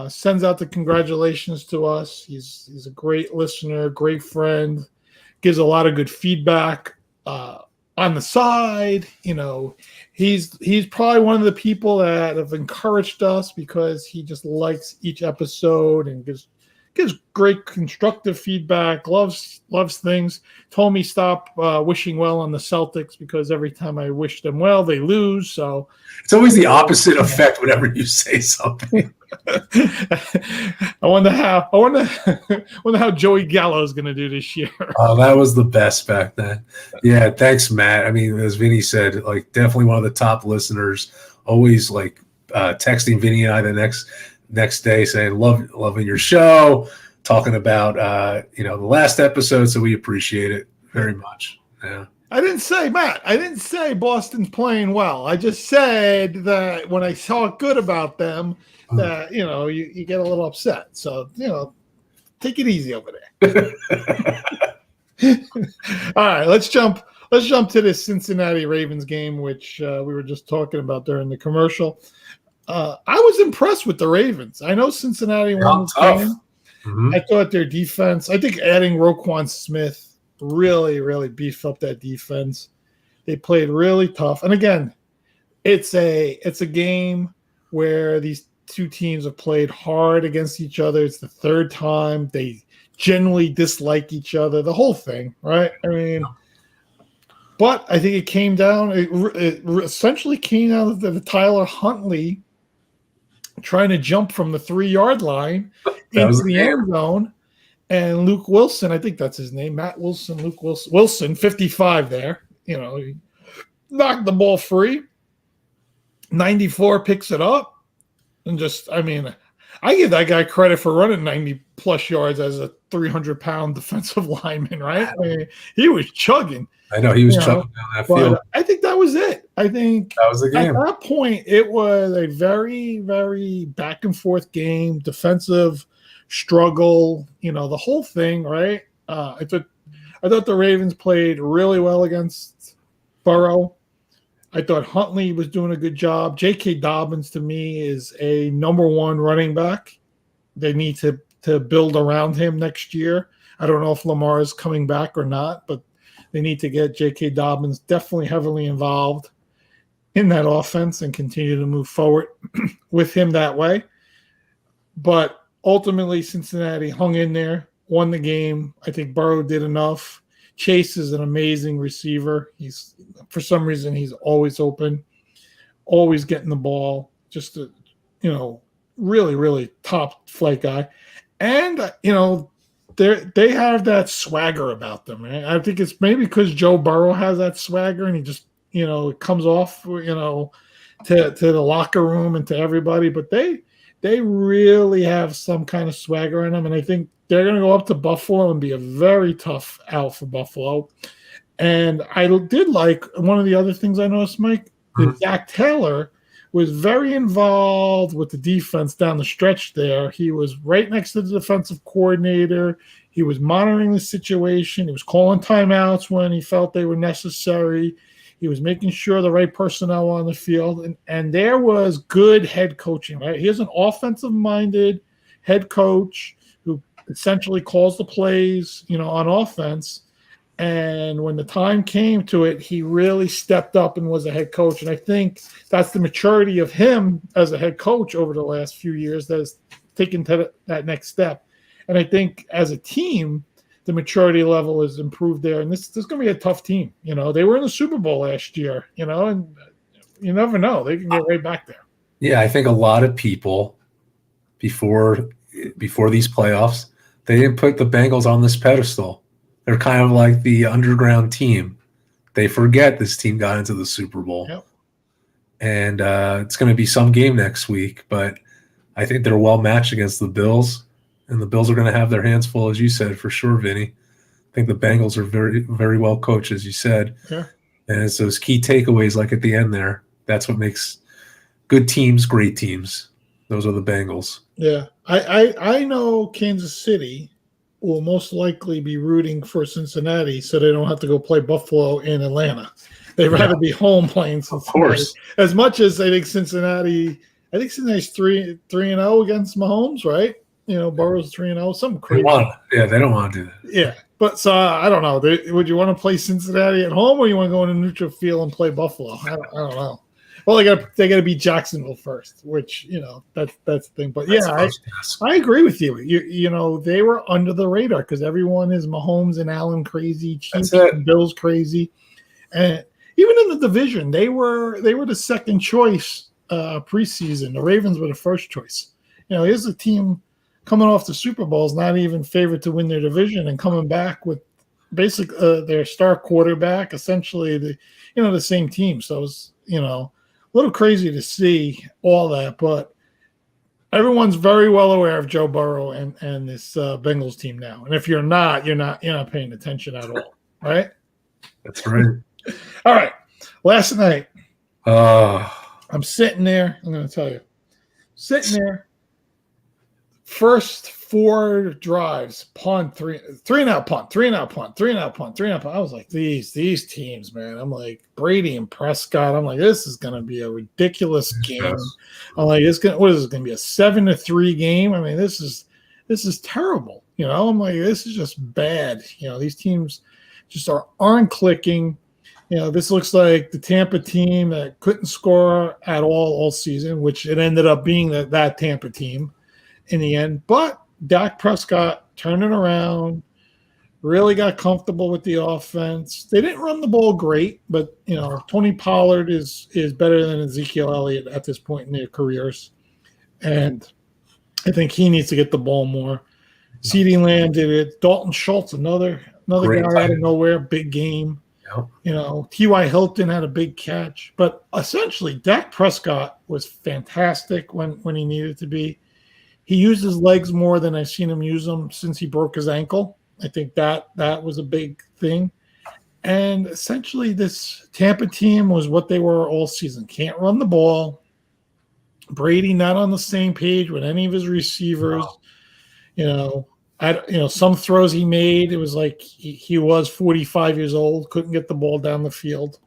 A: sends out the congratulations to us. He's a great listener, great friend, gives a lot of good feedback on the side. You know, he's probably one of the people that have encouraged us because he just likes each episode and gives great constructive feedback, loves things. Told me stop wishing well on the Celtics because every time I wish them well, they lose. So
B: it's always the opposite effect whenever you say something.
A: I wonder how Joey Gallo is going to do this year.
B: Oh, that was the best back then. Yeah, thanks, Matt. I mean, as Vinny said, like definitely one of the top listeners. Always like texting Vinny and I the next day saying loving your show, talking about the last episode. So we appreciate it very much. Yeah.
A: I didn't say Boston's playing well. I just said that when I talk good about them, that you get a little upset. So take it easy over there. All right, let's jump to this Cincinnati Ravens game, which we were just talking about during the commercial. I was impressed with the Ravens. I know Cincinnati won this game. Mm-hmm. I thought their defense. I think adding Roquan Smith really, really beefed up that defense. They played really tough. And again, it's a game where these two teams have played hard against each other. It's the third time. They generally dislike each other, the whole thing, right? I mean, but I think it essentially came down to the Tyler Huntley trying to jump from the 3-yard line into the end zone. And Luke Wilson, I think that's his name, Matt Wilson, Luke Wilson, 55 there. He knocked the ball free. 94 picks it up. And I give that guy credit for running 90-plus yards as a 300-pound defensive lineman, right? I mean, he was chugging.
B: I know he was chugging down that field.
A: I think that was it. I think
B: that was the game.
A: At that point, it was a very, very back-and-forth game, defensive struggle, the whole thing, right? I thought the Ravens played really well against Burrow. I thought Huntley was doing a good job. J.K. Dobbins, to me, is a number one running back. They need to build around him next year. I don't know if Lamar is coming back or not, but they need to get J.K. Dobbins definitely heavily involved in that offense and continue to move forward with him that way. But ultimately, Cincinnati hung in there, won the game. I think Burrow did enough. Chase is an amazing receiver. For some reason, he's always open, always getting the ball. Just a, really, really top flight guy. And, they have that swagger about them. Right? I think it's maybe because Joe Burrow has that swagger and he just, it comes off, to the locker room and to everybody. But they really have some kind of swagger in them. And I think they're going to go up to Buffalo and be a very tough out for Buffalo. And I did like one of the other things I noticed, Mike, is Zach Taylor was very involved with the defense down the stretch there. He was right next to the defensive coordinator. He was monitoring the situation. He was calling timeouts when he felt they were necessary. He was making sure the right personnel on the field. And there was good head coaching, right? He's an offensive-minded head coach who essentially calls the plays, on offense. And when the time came to it, he really stepped up and was a head coach. And I think that's the maturity of him as a head coach over the last few years that has taken to that next step. And I think as a team, the maturity level is improved there. And this is going to be a tough team. They were in the Super Bowl last year, and you never know. They can get right back there.
B: Yeah, I think a lot of people before these playoffs, they didn't put the Bengals on this pedestal. They're kind of like the underground team. They forget this team got into the Super Bowl.
A: Yep.
B: And it's going to be some game next week, but I think they're well matched against the Bills, and the Bills are going to have their hands full, as you said, for sure, Vinny. I think the Bengals are very, very well coached, as you said.
A: Yeah.
B: And it's those key takeaways like at the end there. That's what makes good teams great teams. Those are the Bengals.
A: Yeah. I know Kansas City will most likely be rooting for Cincinnati so they don't have to go play Buffalo in Atlanta. They'd rather be home playing Cincinnati.
B: Of course.
A: As much as I think Cincinnati's 3-0 against Mahomes, right? Burrow's 3-0, something crazy.
B: They don't want to do that.
A: Yeah. But so I don't know. Would you want to play Cincinnati at home, or you want to go into neutral field and play Buffalo? I don't know. Well, they got to beat Jacksonville first, which that's the thing. But I agree with you. They were under the radar because everyone is Mahomes and Allen crazy, Chiefs and Bills crazy, and even in the division, they were the second choice preseason. The Ravens were the first choice. Here's a team coming off the Super Bowls, not even favored to win their division, and coming back with basically their star quarterback, essentially the same team. So it was a little crazy to see all that, but everyone's very well aware of Joe Burrow and this Bengals team now. And if you're not paying attention at all, right?
B: That's right.
A: All right. Last night, I'm sitting there. I'm going to tell you, first 4 drives, punt, three and out punt, 3-and-out punt, 3-and-out punt, 3-and-out punt. I was like, these teams, man. I'm like, Brady and Prescott. I'm like, this is going to be a ridiculous game. Yes. I'm like, what is it going to be, a 7-3 game? I mean, this is terrible. I'm like, this is just bad. These teams just aren't clicking. This looks like the Tampa team that couldn't score at all season, which it ended up being that Tampa team in the end. But Dak Prescott turned it around, really got comfortable with the offense. They didn't run the ball great, but Tony Pollard is better than Ezekiel Elliott at this point in their careers, and I think he needs to get the ball more. CeeDee Lamb did it. Dalton Schultz, another guy out of nowhere, big game. Yep. T.Y. Hilton had a big catch, but essentially Dak Prescott was fantastic when he needed to be. He used his legs more than I've seen him use them since he broke his ankle. I think that was a big thing. And essentially this Tampa team was what they were all season. Can't run the ball. Brady not on the same page with any of his receivers. Wow. Some throws he made, it was like he was 45 years old, couldn't get the ball down the field.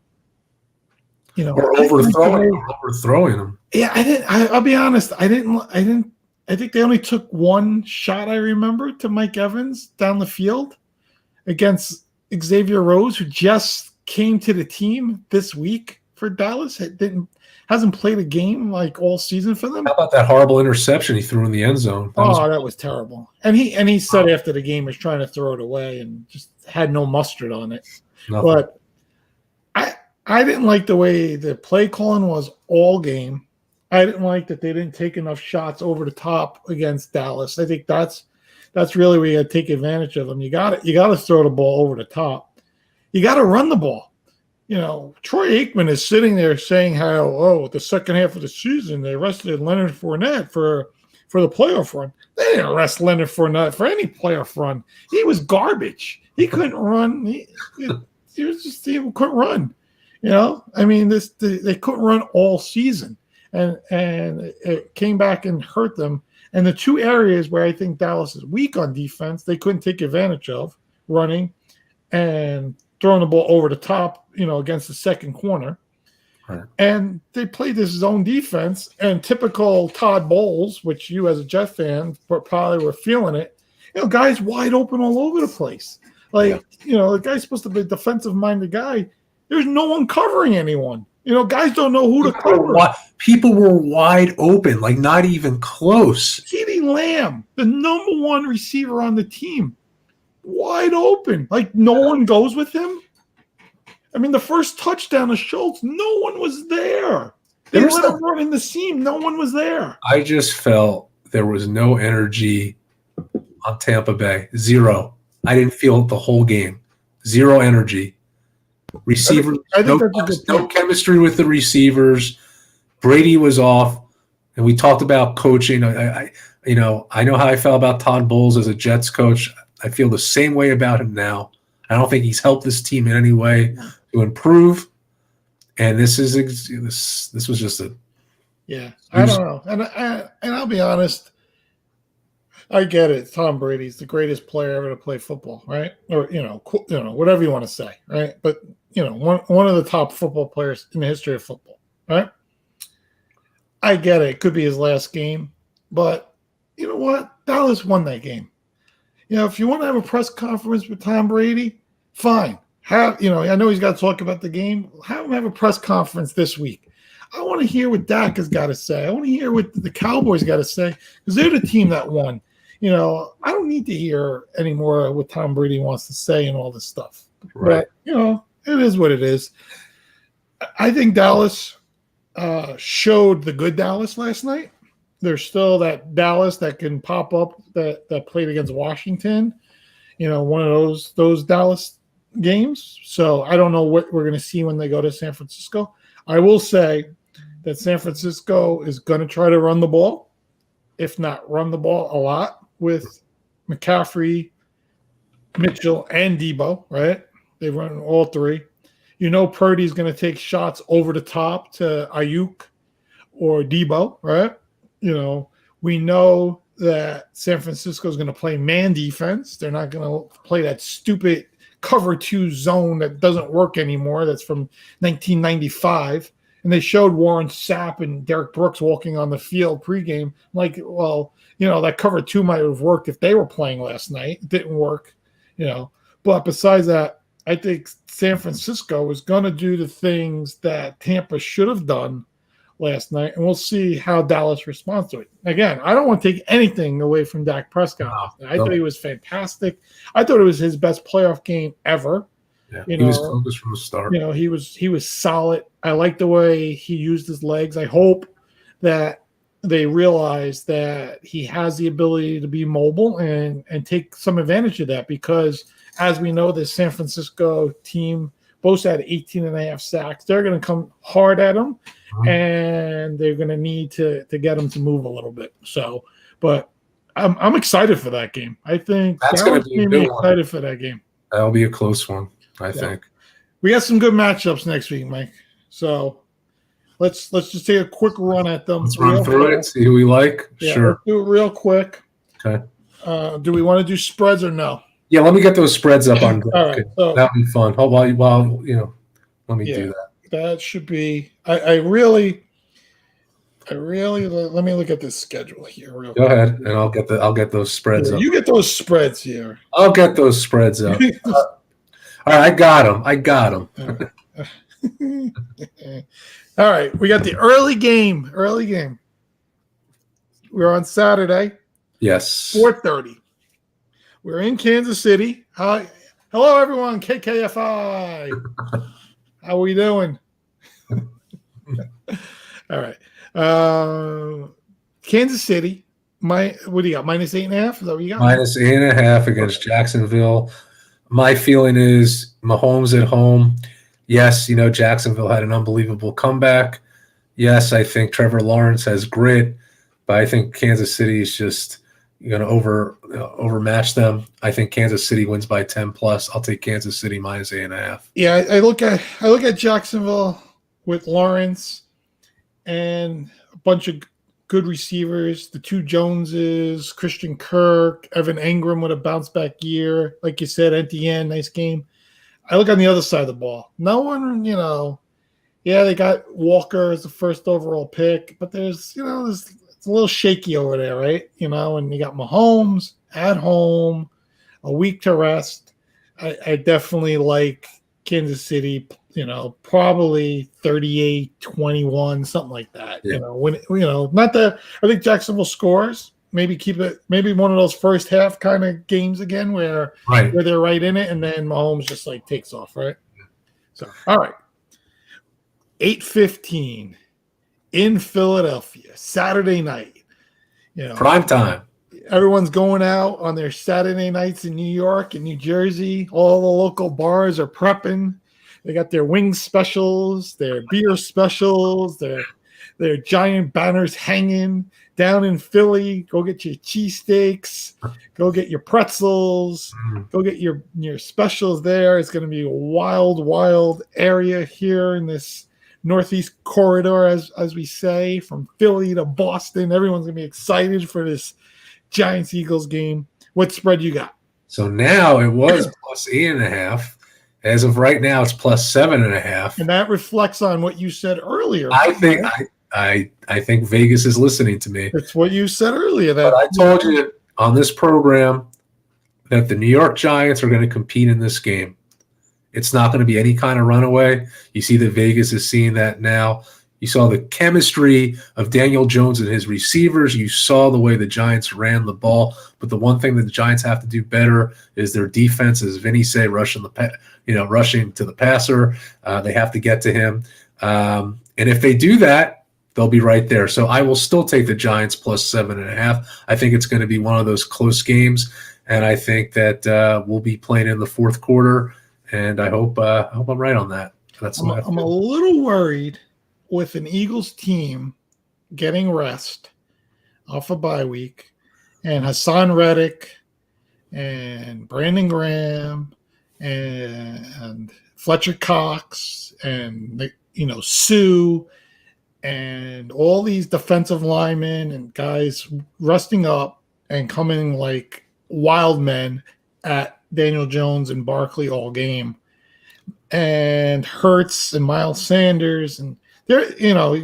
B: Or overthrowing him.
A: Yeah, I'll be honest. I think they only took one shot, I remember, to Mike Evans down the field against Xavier Rose, who just came to the team this week for Dallas. Hasn't played a game like all season for them.
B: How about that horrible interception he threw in the end zone?
A: That was terrible. And he said after the game he was trying to throw it away and just had no mustard on it. Nothing. But I didn't like the way the play calling was all game. I didn't like that they didn't take enough shots over the top against Dallas. I think that's really where you got to take advantage of them. You got to throw the ball over the top. You got to run the ball. Troy Aikman is sitting there saying how the second half of the season they arrested Leonard Fournette for the playoff run. They didn't arrest Leonard Fournette for any playoff run. He was garbage. He couldn't run. He couldn't run. They couldn't run all season. and it came back and hurt them. And the two areas where I think Dallas is weak on defense, they couldn't take advantage of: running and throwing the ball over the top, against the second corner.
B: Right.
A: And they played this zone defense, and typical Todd Bowles, which you as a Jet fan probably were feeling it, guys wide open all over the place. The guy's supposed to be a defensive-minded guy. There's no one covering anyone. Guys don't know who to cover.
B: People were wide open, like not even close.
A: CeeDee Lamb, the number one receiver on the team, wide open. Like no one goes with him. I mean, the first touchdown of Schultz, no one was there. They let him run in the seam. No one was there.
B: I just felt there was no energy on Tampa Bay. Zero. I didn't feel it the whole game. Zero energy. Receivers, no chemistry with the receivers. Brady was off, and we talked about coaching. I know how I felt about Todd Bowles as a Jets coach. I feel the same way about him now. I don't think he's helped this team in any way to improve. And this was just a
A: I don't know. And I'll be honest, I get it. Tom Brady's the greatest player ever to play football, right? Or whatever you want to say, right? But one of the top football players in the history of football, right? I get it. It could be his last game, but you know what? Dallas won that game. If you want to have a press conference with Tom Brady, fine. I know he's got to talk about the game. Have him have a press conference this week. I want to hear what Dak has got to say. I want to hear what the Cowboys got to say because they're the team that won. I don't need to hear any more what Tom Brady wants to say and all this stuff.
B: Right.
A: But, it is what it is. I think Dallas showed the good Dallas last night. There's still that Dallas that can pop up that played against Washington, one of those Dallas games. So I don't know what we're going to see when they go to San Francisco. I will say that San Francisco is going to try to run the ball, if not run the ball a lot with McCaffrey, Mitchell, and Debo, right? They run all three. Purdy's going to take shots over the top to Ayuk or Debo, right? We know that San Francisco is going to play man defense. They're not going to play that stupid cover 2 zone that doesn't work anymore. That's from 1995. And they showed Warren Sapp and Derek Brooks walking on the field pregame. Like, well, that cover 2 might have worked if they were playing last night. It didn't work, But besides that, I think San Francisco is going to do the things that Tampa should have done last night, and we'll see how Dallas responds to it. Again, I don't want to take anything away from Dak Prescott. I thought he was fantastic. I thought it was his best playoff game ever.
B: Yeah, he was focused from the start.
A: He was solid. I like the way he used his legs. I hope that they realize that he has the ability to be mobile and take some advantage of that because, as we know, the San Francisco team both had 18.5 sacks. They're going to come hard at him. And they're going to need to get them to move a little bit. So, but I'm excited for that game. I think
B: that's going to be a good one.
A: Excited for that game.
B: That'll be a close one, I think.
A: We got some good matchups next week, Mike. So let's just take a quick run at them.
B: Let's run through it, see who we like.
A: Yeah,
B: sure.
A: Let's do it real quick.
B: Okay.
A: Do we want to do spreads or no?
B: Yeah, let me get those spreads up on.
A: All right, so,
B: that'll be fun. Let me do that.
A: That should be. I really. Let me look at this schedule here.
B: Go ahead, and I'll get those spreads up.
A: You get those spreads here.
B: I'll get those spreads up. All right, I got them.
A: All right, we got the early game. We're on Saturday.
B: Yes.
A: 4:30. We're in Kansas City. Hi, hello everyone. KKFI. How are we doing? All right. Kansas City. What do you got? -8.5? Is that what you got?
B: -8.5 against Jacksonville. My feeling is Mahomes at home. Yes, Jacksonville had an unbelievable comeback. Yes, I think Trevor Lawrence has grit, but I think Kansas City is just going to overmatch them. I think Kansas City wins by 10+. I'll take Kansas City -8.5.
A: Yeah, I look at Jacksonville with Lawrence, and a bunch of good receivers. The two Joneses, Christian Kirk, Evan Engram with a bounce back year. Like you said, Etienne, nice game. I look on the other side of the ball. No one, they got Walker as the first overall pick, but it's a little shaky over there, right? And you got Mahomes at home, a week to rest. I definitely like Kansas City, probably 38-21, something like that.
B: Yeah.
A: Not that I think Jacksonville scores. Maybe keep it, maybe one of those first half kind of games again where they're right in it, and then Mahomes just like takes off, right? So, all right. 8:15 in Philadelphia, Saturday night.
B: Prime time.
A: Everyone's going out on their Saturday nights in New York and New Jersey. All the local bars are prepping. They got their wing specials, their beer specials, their giant banners hanging. Down in Philly, go get your cheesesteaks, go get your pretzels, go get your specials there. It's going to be a wild, wild area here in this Northeast corridor, as we say, from Philly to Boston. Everyone's going to be excited for this Giants-Eagles game. What spread you got?
B: So now it was plus 8.5. As of right now, it's plus 7.5.
A: And that reflects on what you said earlier.
B: I think Vegas is listening to me.
A: That's what you said earlier.
B: But I told you on this program that the New York Giants are going to compete in this game. It's not going to be any kind of runaway. You see that Vegas is seeing that now. You saw the chemistry of Daniel Jones and his receivers. You saw the way the Giants ran the ball. But the one thing that the Giants have to do better is their defense, as Vinny said, rushing to the passer. They have to get to him. And if they do that, they'll be right there. So I will still take the Giants plus 7.5. I think it's going to be one of those close games, and I think that we'll be playing in the fourth quarter. And I hope I'm right on that. I'm
A: a little worried with an Eagles team getting rest off a bye week, and Hassan Reddick and Brandon Graham and Fletcher Cox and Sue. And all these defensive linemen and guys resting up and coming like wild men at Daniel Jones and Barkley all game. And Hurts and Miles Sanders. And they're,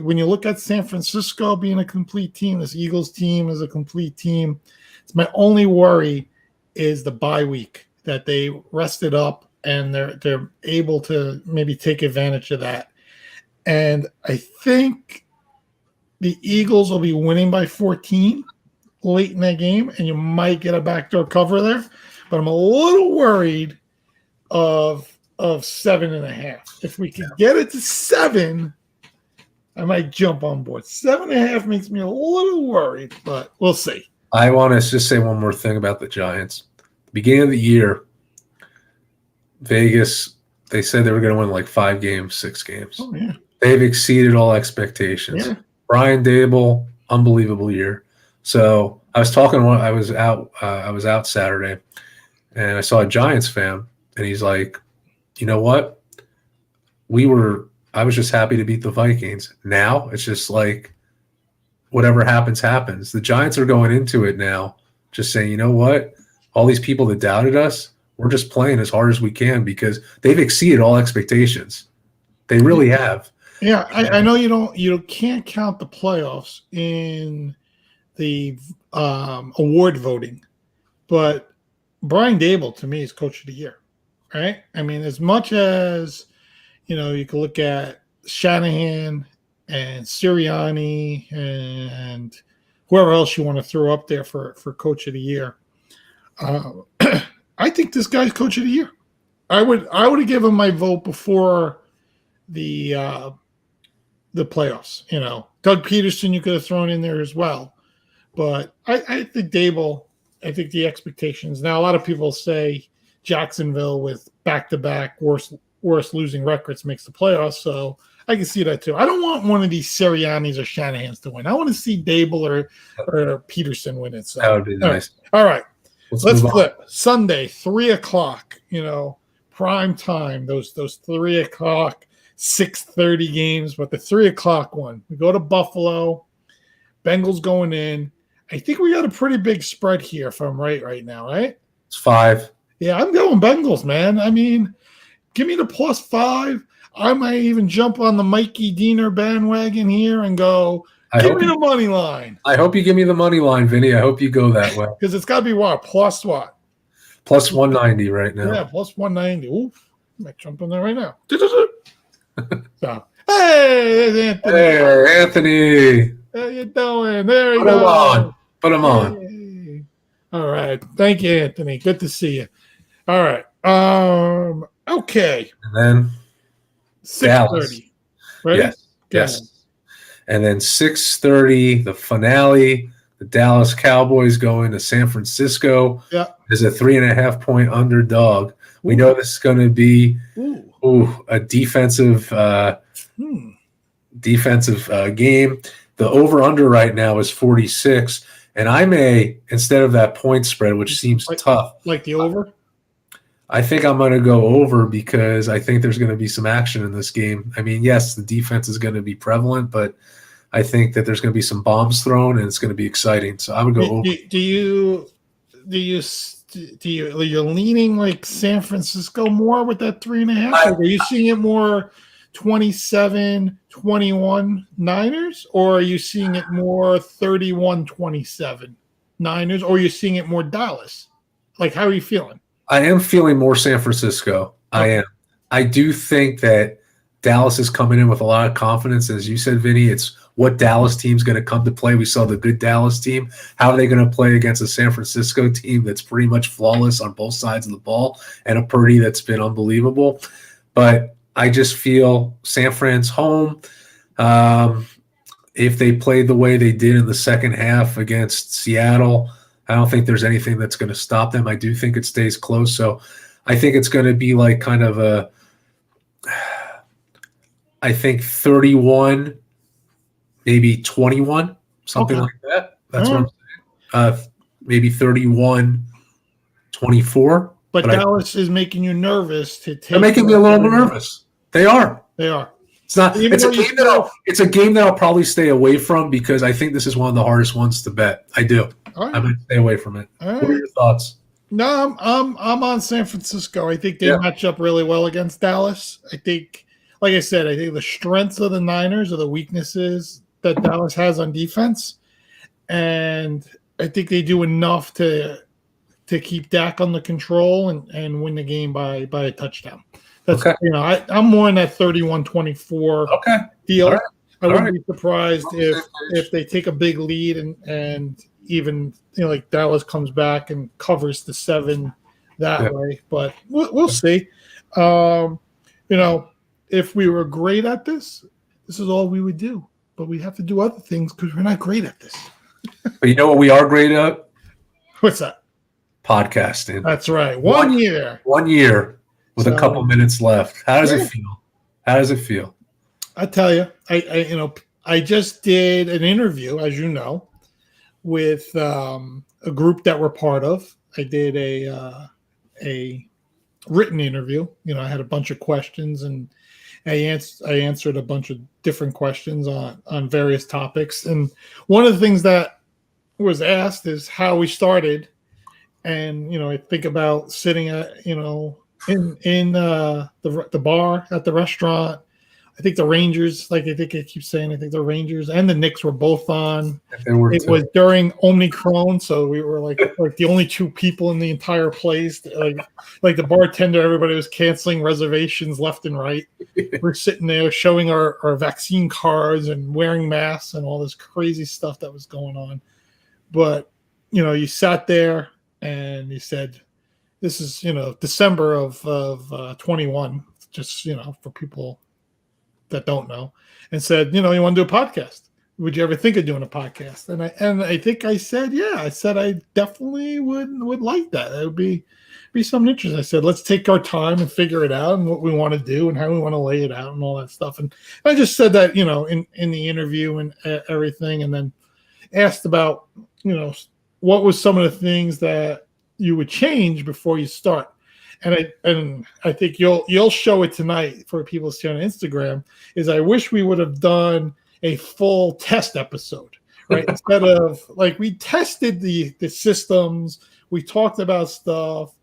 A: when you look at San Francisco being a complete team, this Eagles team is a complete team. It's my only worry is the bye week, that they rested up and they're able to maybe take advantage of that. And I think the Eagles will be winning by 14 late in that game, and you might get a backdoor cover there. But I'm a little worried of 7.5. If we could get it to 7, I might jump on board. 7.5 makes me a little worried, but we'll see.
B: I want to just say one more thing about the Giants. Beginning of the year, Vegas, they said they were going to win like 5 games, 6 games.
A: Oh, yeah.
B: They've exceeded all expectations. Yeah. Brian Dable, unbelievable year. So I was talking when I was out Saturday, and I saw a Giants fan, and he's like, you know what? I was just happy to beat the Vikings. Now it's just like whatever happens, happens. The Giants are going into it now just saying, you know what? All these people that doubted us, we're just playing as hard as we can because they've exceeded all expectations. They really have.
A: Yeah, I know you can't count the playoffs in the award voting, but Brian Dable to me is coach of the year, right? I mean, as much as you can look at Shanahan and Sirianni and whoever else you want to throw up there for coach of the year. I think this guy's coach of the year. I would have given my vote before the playoffs. Doug Peterson you could have thrown in there as well, but I think Dable. I think the expectations now. A lot of people say Jacksonville with back-to-back worst losing records makes the playoffs, so I can see that too. I don't want one of these Siriannis or Shanahans to win. I want to see Dable or Peterson win it. So
B: that would be nice.
A: All right. Let's flip. Sunday, 3:00, prime time, those 3:00, 6:30 games, but the 3:00 one. We go to Buffalo. Bengals going in. I think we got a pretty big spread here if I'm right now, right?
B: It's 5.
A: Yeah, I'm going Bengals, man. I mean, give me the +5. I might even jump on the Mikey Diener bandwagon here and go, give me the money line.
B: I hope you give me the money line, Vinny. I hope you go that way.
A: Because it's got to be what? Plus what?
B: Plus 190 right now.
A: Yeah, plus 190. Ooh, I might jump in there right now. So, hey, there's Anthony.
B: Hey, Anthony.
A: How you doing? There you go.
B: Put him on.
A: Hey. All right. Thank you, Anthony. Good to see you. All right. Okay.
B: And then
A: 6:30. Ready?
B: Yes. And then 6:30, the finale. The Dallas Cowboys going to San Francisco.
A: Yeah.
B: As a 3.5-point underdog. We know this is going to be a defensive game. The over-under right now is 46. And I may, instead of that point spread, which seems tough.
A: Like the over?
B: I think I'm going to go over because I think there's going to be some action in this game. I mean, yes, the defense is going to be prevalent, but I think that there's going to be some bombs thrown and it's going to be exciting. So I would go over.
A: You're leaning like San Francisco more with that 3.5? Are you seeing it more 27-21 Niners, or are you seeing it more 31-27 Niners, or are you seeing it more Dallas? Like, how are you feeling?
B: I am feeling more San Francisco. Okay. I am. I do think that Dallas is coming in with a lot of confidence. As you said, Vinny, it's what Dallas team's going to come to play. We saw the good Dallas team. How are they going to play against a San Francisco team that's pretty much flawless on both sides of the ball and a Purdy that's been unbelievable? But I just feel San Fran's home. If they played the way they did in the second half against Seattle, I don't think there's anything that's going to stop them. I do think it stays close. So I think it's going to be like kind of I think 31, maybe 21, something like that. That's what I'm saying. Maybe 31-24.
A: But Dallas is making you nervous to take.
B: They're making me a little nervous. They are. It's not. It's a game that I'll probably stay away from because I think this is one of the hardest ones to bet. I do.
A: Right.
B: I'm going to stay away from it. What are your thoughts?
A: No, I'm on San Francisco. I think they match up really well against Dallas. I think, like I said, I think the strengths of the Niners are the weaknesses that Dallas has on defense, and I think they do enough to keep Dak under control and win the game by a touchdown. That's I'm more in that 31-24 deal. Right. I wouldn't be surprised if they take a big lead and even like Dallas comes back and covers the 7 that way. But we'll see. If we were great at this is all we would do. But we have to do other things because we're not great at this.
B: But you know what we are great at?
A: What's that?
B: Podcasting.
A: That's right. One year.
B: 1 year with a couple minutes left. How does it feel? How does it feel?
A: I tell you, I just did an interview, as you know, with a group that we're part of. I did a written interview. I had a bunch of questions and I answered a bunch of different questions on various topics. And one of the things that was asked is how we started. And, I think about sitting at, in the bar at the restaurant. I think the Rangers, I think I keep saying, I think the Rangers and the Knicks were both on. It was during Omicron, so we were like the only 2 people in the entire place. Like the bartender, everybody was canceling reservations left and right. We're sitting there showing our vaccine cards and wearing masks and all this crazy stuff that was going on. But, you sat there and you said, this is, December of 21, just, for people that don't know, and said, you want to do a podcast? Would you ever think of doing a podcast? And I think I said, yeah. I said I definitely would like that. It would be something interesting. I said, let's take our time and figure it out and what we want to do and how we want to lay it out and all that stuff. And I just said that, in the interview and everything, and then asked about, what was some of the things that you would change before you start. And I think you'll show it tonight for people to see on Instagram. Is I wish we would have done a full test episode, right? Instead of like we tested the systems, we talked about stuff,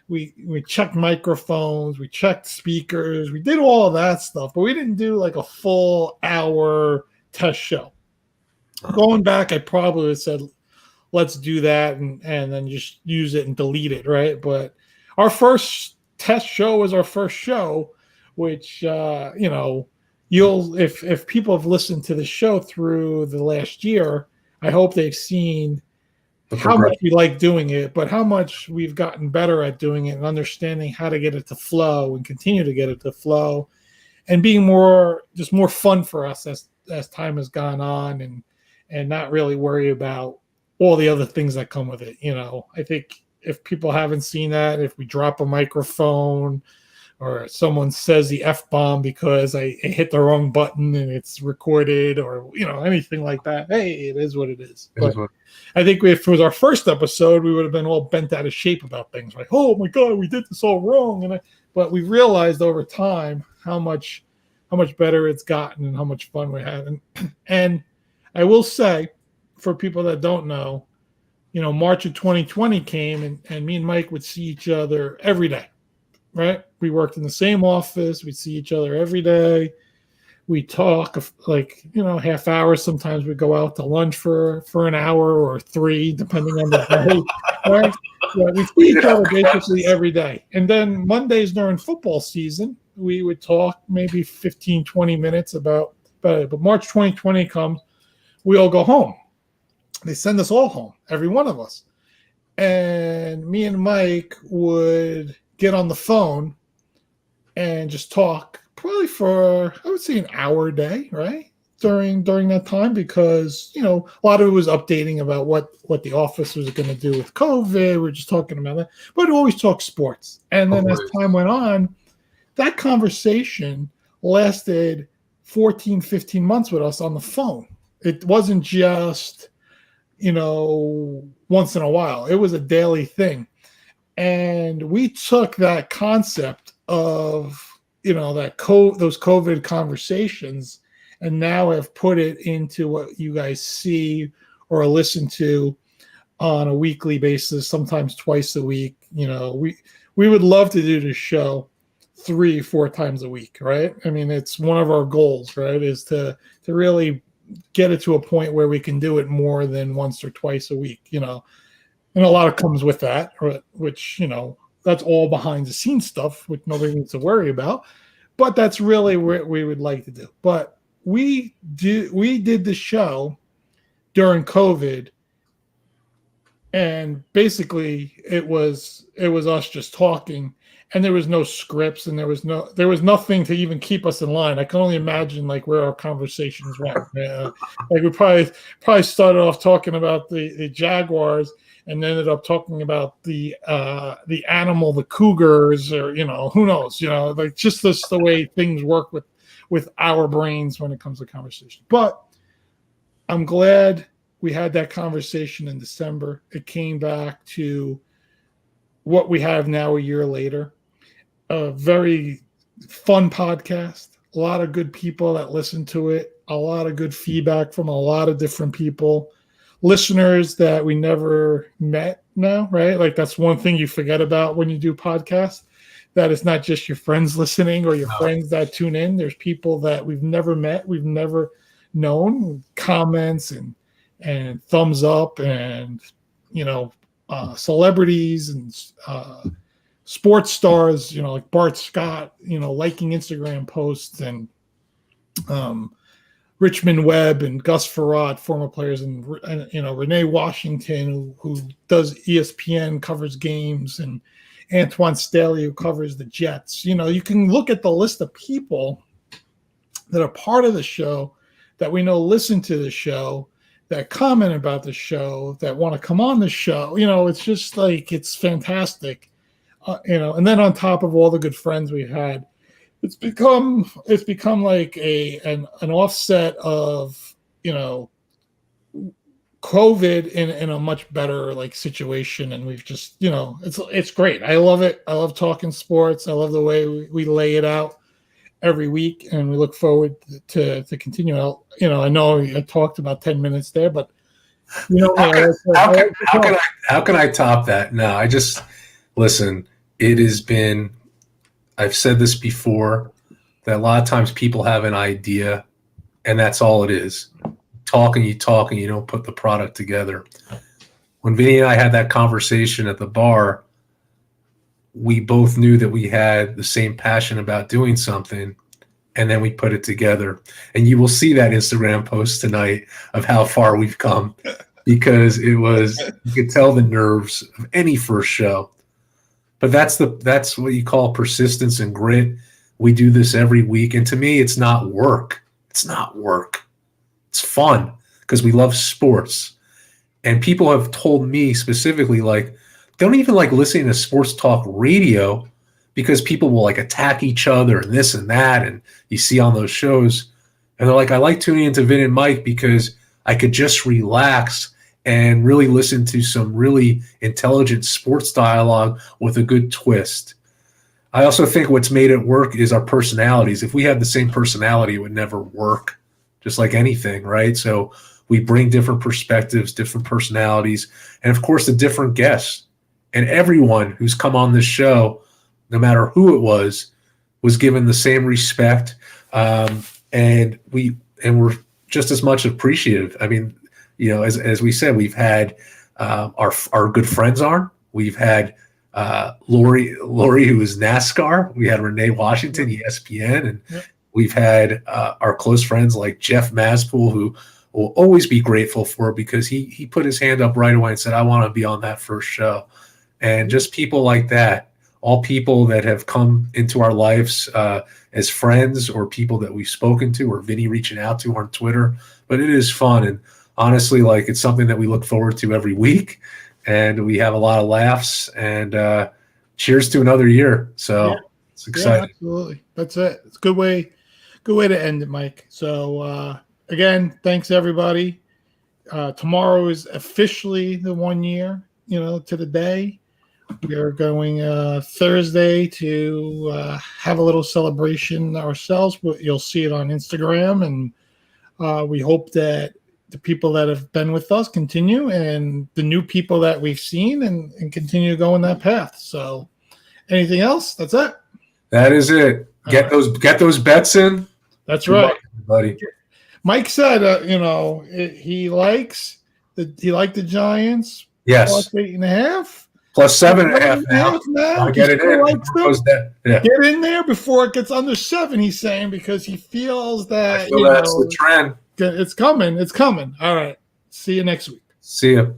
A: we checked microphones, we checked speakers, we did all of that stuff, but we didn't do like a full hour test show. Going back, I probably would have said, let's do that and then just use it and delete it, right? But our first test show was our first show, which you'll if people have listened to the show through the last year, I hope they've seen how much we like doing it, but how much we've gotten better at doing it and understanding how to get it to flow and continue to get it to flow and being more fun for us as time has gone on and not really worry about all the other things that come with it. I think if people haven't seen that, if we drop a microphone or someone says the F-bomb because I hit the wrong button and it's recorded or, anything like that, hey, it is what it is. But I think if it was our first episode, we would have been all bent out of shape about things like, oh my God, we did this all wrong. But we realized over time how much better it's gotten and how much fun we're having. And I will say, for people that don't know, March of 2020 came and me and Mike would see each other every day, right? We worked in the same office. We'd see each other every day. We talk like, half hour. Sometimes we go out to lunch for an hour or 3, depending on the day, right? Yeah, we see each other basically every day. And then Mondays during football season, we would talk maybe 15, 20 minutes about it. But March 2020 comes, we all go home. They send us all home, every one of us. And me and Mike would get on the phone and just talk probably for, I would say, an hour a day, right? During that time, because, a lot of it was updating about what the office was going to do with COVID. We're just talking about that. But we always talk sports. And then as time went on, that conversation lasted 14, 15 months with us on the phone. It wasn't just once in a while. It was a daily thing. And we took that concept of, those COVID conversations and now have put it into what you guys see or listen to on a weekly basis, sometimes twice a week. We would love to do this show 3-4 times a week, right? I mean, it's one of our goals, right, is to really get it to a point where we can do it more than once or twice a week, and a lot of comes with that, which, that's all behind the scenes stuff, which nobody needs to worry about, but that's really what we would like to do. But we did the show during COVID, and basically it was us just talking, and there was no scripts, and there was nothing to even keep us in line. I can only imagine like where our conversations went. Like we probably started off talking about the Jaguars and ended up talking about the animal, the cougars, or who knows, like just the way things work with our brains when it comes to conversation. But I'm glad we had that conversation in December. It came back to what we have now a year later. A very fun podcast, a lot of good people that listen to it, a lot of good feedback from a lot of different people, listeners that we never met now, right? Like that's one thing you forget about when you do podcasts, that it's not just your friends listening or your friends that tune in. There's people that we've never met, we've never known, comments and thumbs up and, celebrities and sports stars, like Bart Scott, liking Instagram posts, and Richmond Webb and Gus Farad, former players, and Renee Washington, who does ESPN, covers games, and Antoine Staley, who covers the Jets. You can look at the list of people that are part of the show that we know listen to the show, that comment about the show, that want to come on the show. It's just like, it's fantastic. And then on top of all the good friends we've had, it's become like an offset of COVID in a much better like situation, and we've just it's great. I love it. I love talking sports. I love the way we lay it out every week, and we look forward to continue out. I know I talked about 10 minutes there, but You know me.
B: How can I top that? No, I just listen. It has been. I've said this before that a lot of times people have an idea, and that's all it is. You talk, and you don't put the product together. When Vinny and I had that conversation at the bar, we both knew that we had the same passion about doing something, and then we put it together. And you will see that Instagram post tonight of how far we've come, because you could tell the nerves of any first show. But that's what you call persistence and grit. We do this every week, and to me, it's not work. It's not work. It's fun because we love sports. And people have told me specifically, like, they don't even like listening to sports talk radio because people will like attack each other and this and that, and you see on those shows. And they're like, I like tuning into Vin and Mike because I could just relax and really listen to some really intelligent sports dialogue with a good twist. I also think what's made it work is our personalities. If we had the same personality, it would never work, just like anything, right? So we bring different perspectives, different personalities, and of course, the different guests. And everyone who's come on this show, no matter who it was given the same respect, and we're just as much appreciative. I mean, you know, as we said, we've had our good friends on. We've had Lori, who is NASCAR. We had Renee Washington, ESPN, and we've had our close friends like Jeff Maspool, who will always be grateful for, because he put his hand up right away and said, I want to be on that first show. And just people like that, all people that have come into our lives as friends, or people that we've spoken to, or Vinny reaching out to on Twitter. But it is fun. And honestly, like, it's something that we look forward to every week. And we have a lot of laughs. And cheers to another year. So it's exciting.
A: Yeah, absolutely. That's it. It's a good way to end it, Mike. So again, thanks everybody. Tomorrow is officially the 1 year, to the day. We are going Thursday to have a little celebration ourselves. You'll see it on Instagram, and we hope that the people that have been with us continue, and the new people that we've seen and continue to go in that path. So anything else? That's it.
B: That is it. Get those bets in.
A: That's right,
B: buddy.
A: Mike said, he liked the Giants.
B: Yes.
A: Plus 8.5.
B: Plus 7.5 now.
A: I
B: get it in.
A: Get in there before it gets under 7, he's saying, because he feels that
B: that's the trend.
A: It's coming. All right. See you next week.
B: See you.